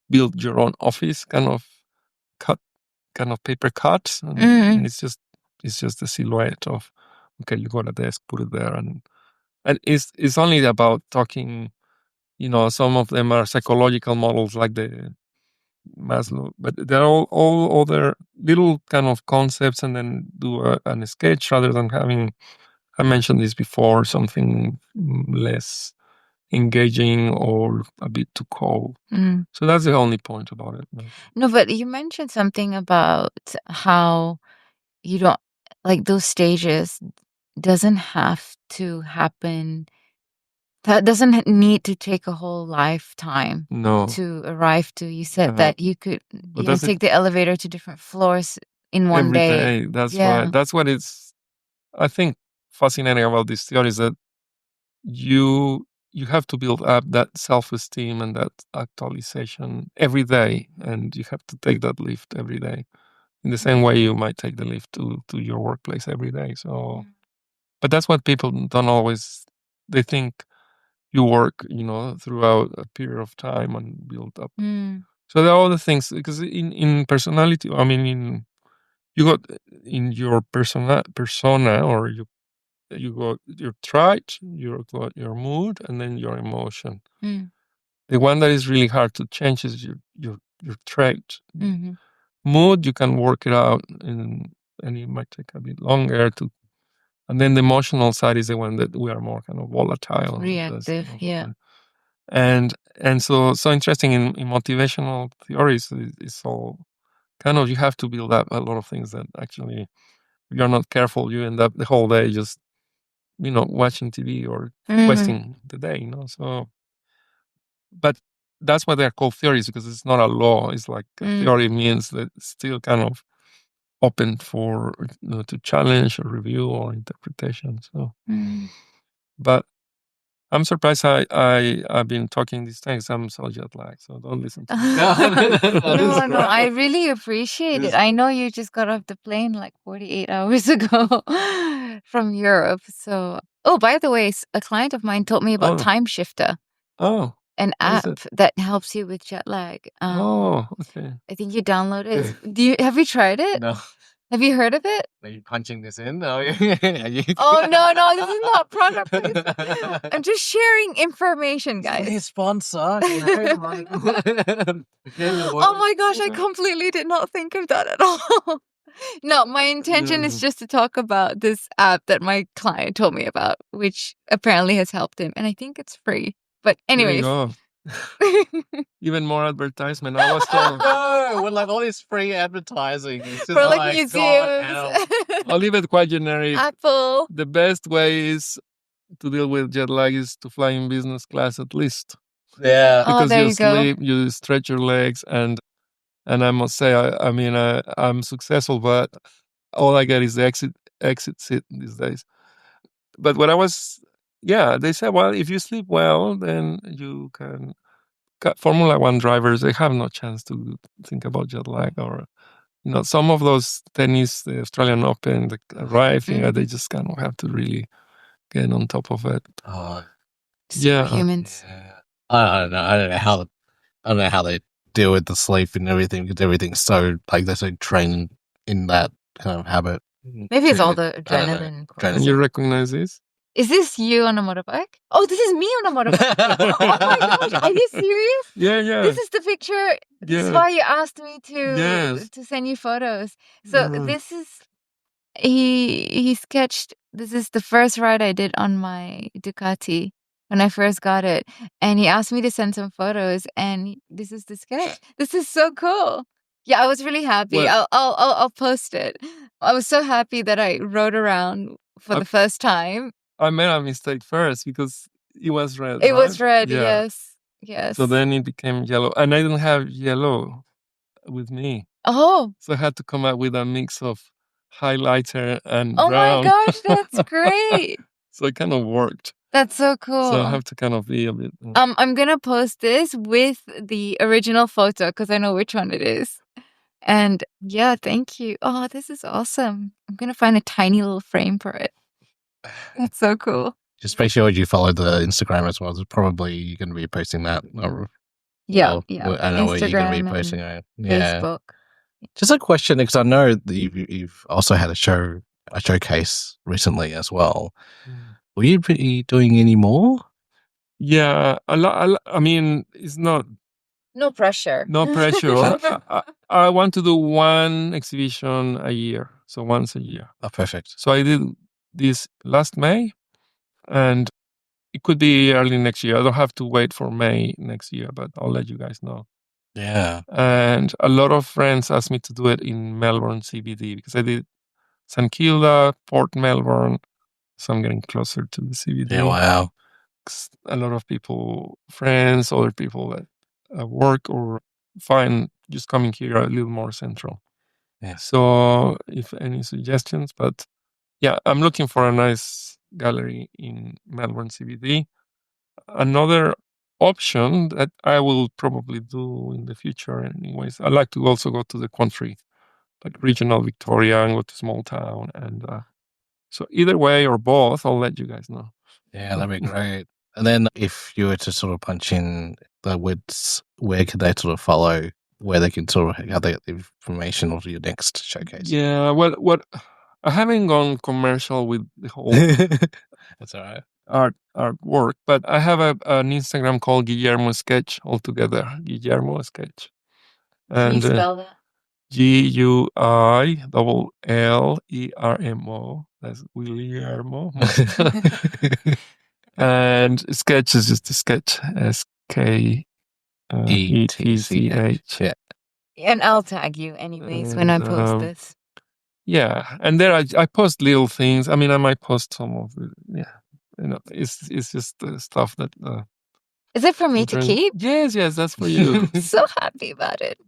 Speaker 2: build your own office kind of paper cuts, and it's just the silhouette of, okay, you got a desk, put it there, and it's only about talking. Some of them are psychological models like the Maslow, but they're all other little kind of concepts, and then do a sketch rather than having, I mentioned this before, something less engaging or a bit too cold. So that's the only point about it.
Speaker 1: No, but you mentioned something about how you don't like those stages doesn't have to happen. That doesn't need to take a whole lifetime
Speaker 2: No.
Speaker 1: to arrive to. You said that you can
Speaker 2: that's
Speaker 1: take the elevator to different floors in one
Speaker 2: every
Speaker 1: day.
Speaker 2: day. That's right. That's what it's, I think, fascinating about this theory, is that you have to build up that self-esteem and that actualization every day, and you have to take that lift every day in the same way you might take the lift to your workplace every day. So, but that's what people don't always, they think you work, throughout a period of time and build up. So there are other things, because in personality, I mean, you got in your persona, or you got your trait, you got your mood, and then your emotion. The one that is really hard to change is your trait. Mood, you can work it out, and it might take a bit longer to. And then the emotional side is the one that we are more kind of volatile,
Speaker 1: reactive. Yeah.
Speaker 2: And so interesting in motivational theories is all kind of, you have to build up a lot of things that actually, if you're not careful, you end up the whole day just watching TV or wasting the day. So, but that's why they're called theories, because it's not a law. It's like a theory means that it's still kind of open for to challenge or review or interpretation. So, but I'm surprised I've been talking these things. I'm so jet lagged, so don't listen to me.
Speaker 1: No, I really appreciate it. I know you just got off the plane like 48 hours ago from Europe. So, by the way, a client of mine told me about Time Shifter. An app that helps you with jet lag.
Speaker 2: Okay.
Speaker 1: I think you download it. Have you tried it?
Speaker 3: No.
Speaker 1: Have you heard of it?
Speaker 3: Are you punching this in? Oh,
Speaker 1: no, this is not product placement. I'm just sharing information, guys.
Speaker 3: It's a sponsor.
Speaker 1: Oh my gosh, I completely did not think of that at all. No, my intention is just to talk about this app that my client told me about, which apparently has helped him. And I think it's free. But anyways.
Speaker 2: Even more advertisement. I was told.
Speaker 3: No, with like all this free advertising. It's just
Speaker 1: for like museums.
Speaker 2: I'll leave it quite generic.
Speaker 1: Apple.
Speaker 2: The best way is to deal with jet lag is to fly in business class at least.
Speaker 3: Yeah.
Speaker 2: Because
Speaker 1: there
Speaker 2: you
Speaker 1: you go.
Speaker 2: sleep, you stretch your legs, and I must say, I mean, I'm successful, but all I get is the exit seat these days. But what I was, they said, well, if you sleep well, then you can. Formula One drivers, they have no chance to think about jet lag, or some of those tennis, the Australian Open, the arriving, they just kind of have to really get on top of it.
Speaker 1: Humans.
Speaker 3: Yeah. I don't know. I don't know how they deal with the sleep and everything, because everything's so like they're so trained in that kind of habit.
Speaker 1: Maybe it's all the adrenaline.
Speaker 2: Can you recognize this?
Speaker 1: Is this you on a motorbike? Oh, this is me on a motorbike. Oh my gosh, are you serious?
Speaker 2: Yeah.
Speaker 1: This is the picture. This is why you asked me to send you photos. So this is he sketched. This is the first ride I did on my Ducati when I first got it, and he asked me to send some photos, and this is the sketch. This is so cool. Yeah, I was really happy.
Speaker 2: What?
Speaker 1: I'll post it. I was so happy that I rode around for the first time.
Speaker 2: I made a mistake first because it was red.
Speaker 1: It was red, yes. Yes.
Speaker 2: So then it became yellow, and I didn't have yellow with me.
Speaker 1: Oh.
Speaker 2: So I had to come up with a mix of highlighter and
Speaker 1: Oh
Speaker 2: brown.
Speaker 1: my gosh, that's great.
Speaker 2: So it kind of worked.
Speaker 1: That's so cool.
Speaker 2: So I have to kind of be a bit.
Speaker 1: I'm gonna post this with the original photo because I know which one it is. And yeah, thank you. Oh, this is awesome. I'm gonna find a tiny little frame for it. That's so cool.
Speaker 3: Just make sure you follow the Instagram as well. It's probably you're going to be posting that.
Speaker 1: Yeah,
Speaker 3: I know where you're going to be
Speaker 1: Instagram
Speaker 3: posting
Speaker 1: and
Speaker 3: it. Yeah.
Speaker 1: Facebook.
Speaker 3: Just a question, because I know that you've also had a showcase recently as well. Will you be doing any more?
Speaker 2: Yeah, a lot. I mean, it's not.
Speaker 1: No pressure.
Speaker 2: No pressure. I want to do one exhibition a year, so once a year.
Speaker 3: Oh, perfect.
Speaker 2: So I did this last May, and it could be early next year. I don't have to wait for May next year, but I'll let you guys know.
Speaker 3: Yeah.
Speaker 2: And a lot of friends asked me to do it in Melbourne CBD because I did St Kilda, Port Melbourne, so I'm getting closer to the CBD.
Speaker 3: Yeah, wow.
Speaker 2: A lot of people, friends, other people at work or find just coming here a little more central.
Speaker 3: Yeah.
Speaker 2: So if any suggestions, but yeah, I'm looking for a nice gallery in Melbourne CBD. Another option that I will probably do in the future anyways, I like to also go to the country, like regional Victoria, and go to small town. And so either way or both, I'll let you guys know.
Speaker 3: Yeah, that'd be great. And then if you were to sort of punch in the words, where could they sort of follow, where they can sort of, how they get the information of your next showcase?
Speaker 2: Yeah, well, I haven't gone commercial with the whole
Speaker 3: That's all right.
Speaker 2: artwork, but I have an Instagram called Guillermo Sketch altogether. Guillermo Sketch.
Speaker 1: Can you spell that?
Speaker 2: GUILLERMO. That's Guillermo. And sketch is just a sketch. SKETCH.
Speaker 3: Yeah.
Speaker 1: And I'll tag you anyways when I post this.
Speaker 2: Yeah, and there I post little things. I mean, I might post some of the it's just stuff that.
Speaker 1: Is it for me to keep?
Speaker 2: Yes, that's for you.
Speaker 1: I'm so happy about it.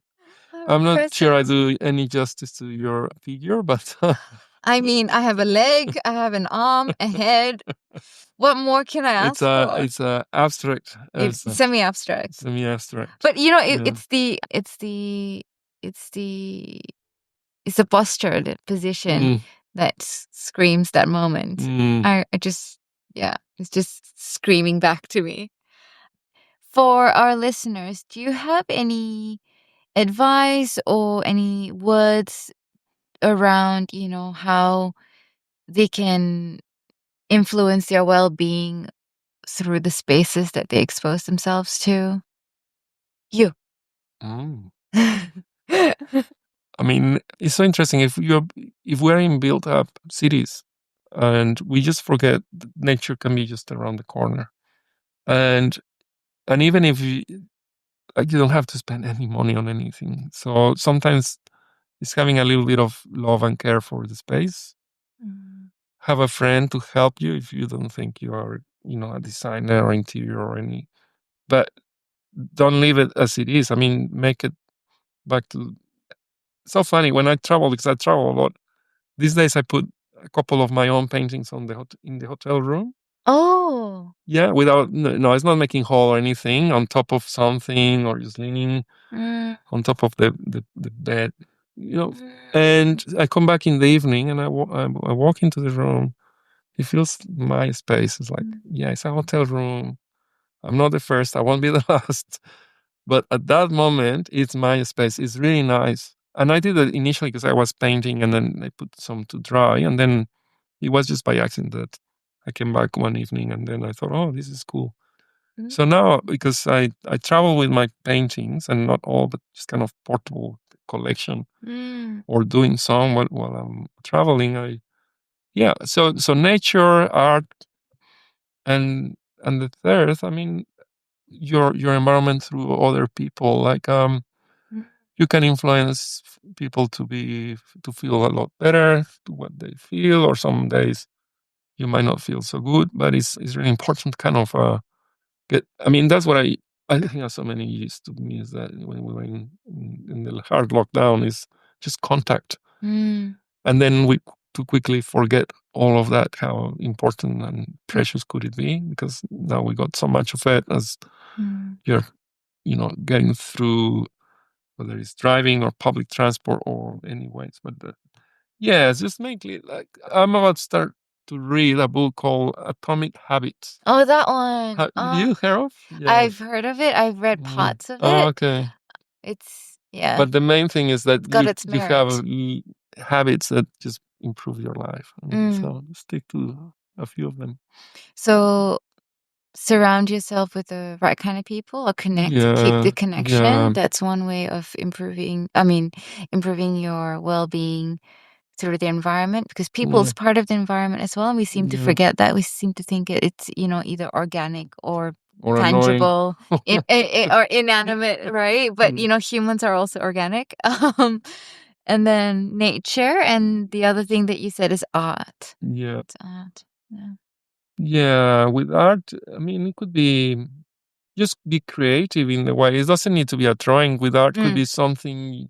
Speaker 2: I'm not sure I do any justice to your figure, but
Speaker 1: I mean, I have a leg, I have an arm, a head. What more can I ask for?
Speaker 2: It's a abstract.
Speaker 1: It's semi-abstract.
Speaker 2: Semi-abstract.
Speaker 1: But you know, it's the posture, the position that screams that moment. I just, it's just screaming back to me. For our listeners, do you have any advice or any words around, how they can influence their well-being through the spaces that they expose themselves to? You.
Speaker 2: I mean, it's so interesting if we're in built-up cities, and we just forget that nature can be just around the corner, and even if you don't have to spend any money on anything. So sometimes it's having a little bit of love and care for the space. Have a friend to help you if you don't think you are, a designer or interior or any, but don't leave it as it is. I mean, make it back to. It's so funny when I travel, because I travel a lot. These days I put a couple of my own paintings in the hotel room.
Speaker 1: Oh.
Speaker 2: Yeah, without no, it's not making hole or anything, on top of something or just leaning on top of the bed, And I come back in the evening and I walk into the room. It feels my space. It's like, it's a hotel room. I'm not the first. I won't be the last. But at that moment, it's my space. It's really nice. And I did it initially because I was painting, and then I put some to dry, and then it was just by accident that I came back one evening, and then I thought, oh, this is cool. So now, because I travel with my paintings, and not all, but just kind of portable collection, or doing some while I'm traveling, so nature, art, and the third, I mean, your environment through other people, like you can influence people to feel a lot better to what they feel, or some days you might not feel so good, but it's really important kind of get. I mean, that's what I I think so many years to me is that when we were in the hard lockdown is just contact.
Speaker 1: Mm.
Speaker 2: And then we too quickly forget all of that, how important and precious could it be, because now we got so much of it as you're, getting through, whether it's driving or public transport or any ways. But it's just mainly like I'm about to start to read a book called Atomic Habits.
Speaker 1: Oh, that one.
Speaker 2: Have you heard of? Yeah.
Speaker 1: I've heard of it. I've read parts of it.
Speaker 2: Oh, okay.
Speaker 1: It's, yeah.
Speaker 2: But the main thing is that
Speaker 1: got its
Speaker 2: you have habits that just improve your life. So stick to a few of them.
Speaker 1: So surround yourself with the right kind of people, or keep the connection.
Speaker 2: Yeah.
Speaker 1: That's one way of improving your well-being through the environment, because people's part of the environment as well, and we seem to forget that. We seem to think it's either organic or tangible or inanimate, right? But humans are also organic. And then nature, and the other thing that you said is art.
Speaker 2: Yeah.
Speaker 1: It's art.
Speaker 2: Yeah, with art, it could be just be creative in the way. It doesn't need to be a drawing. With art, could be something.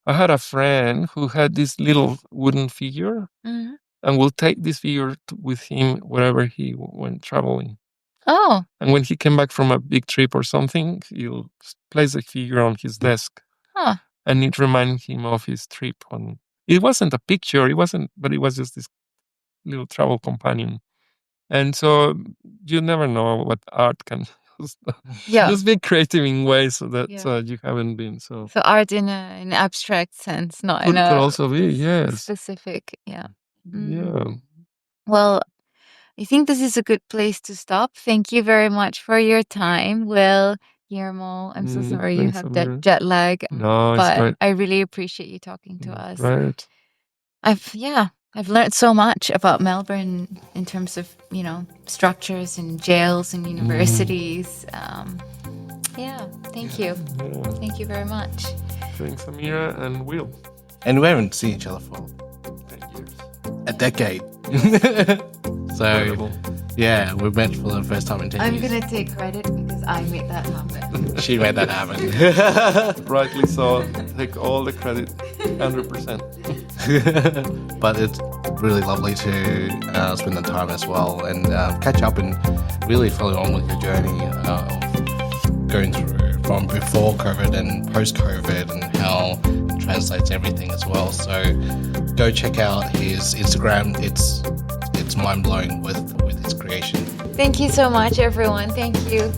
Speaker 2: I had a friend who had this little wooden figure, and will take this figure with him wherever he went traveling.
Speaker 1: Oh.
Speaker 2: And when he came back from a big trip or something, he'll place the figure on his desk.
Speaker 1: Huh.
Speaker 2: And it reminded him of his trip. It wasn't a picture, but it was just this little travel companion. And so you never know what art can just be creative in ways that you haven't been. So
Speaker 1: art in an abstract sense, not
Speaker 2: could also be,
Speaker 1: specific. Yeah.
Speaker 2: Yeah.
Speaker 1: Well, I think this is a good place to stop. Thank you very much for your time, Will, Guillermo. I'm so sorry you have that jet lag.
Speaker 2: No,
Speaker 1: but
Speaker 2: it's great.
Speaker 1: I really appreciate you talking to us.
Speaker 2: Right.
Speaker 1: I've learned so much about Melbourne in terms of, structures and jails and universities. Thank you.
Speaker 2: Yeah.
Speaker 1: Thank you very much.
Speaker 2: Thanks, Amira and Will.
Speaker 3: And we haven't seen each other for
Speaker 2: 10 years.
Speaker 3: A decade. So,
Speaker 2: Incredible.
Speaker 3: Yeah, we met for the first time in 10 years.
Speaker 1: I'm going to take credit because I made that happen.
Speaker 3: She made that happen.
Speaker 2: Rightly so. Take all the credit, 100%.
Speaker 3: But it's really lovely to spend the time as well and catch up and really follow on with your journey of going through from before COVID and post-COVID and how it translates everything as well. So go check out his Instagram. It's mind-blowing with his creation.
Speaker 1: Thank you so much, everyone. Thank you.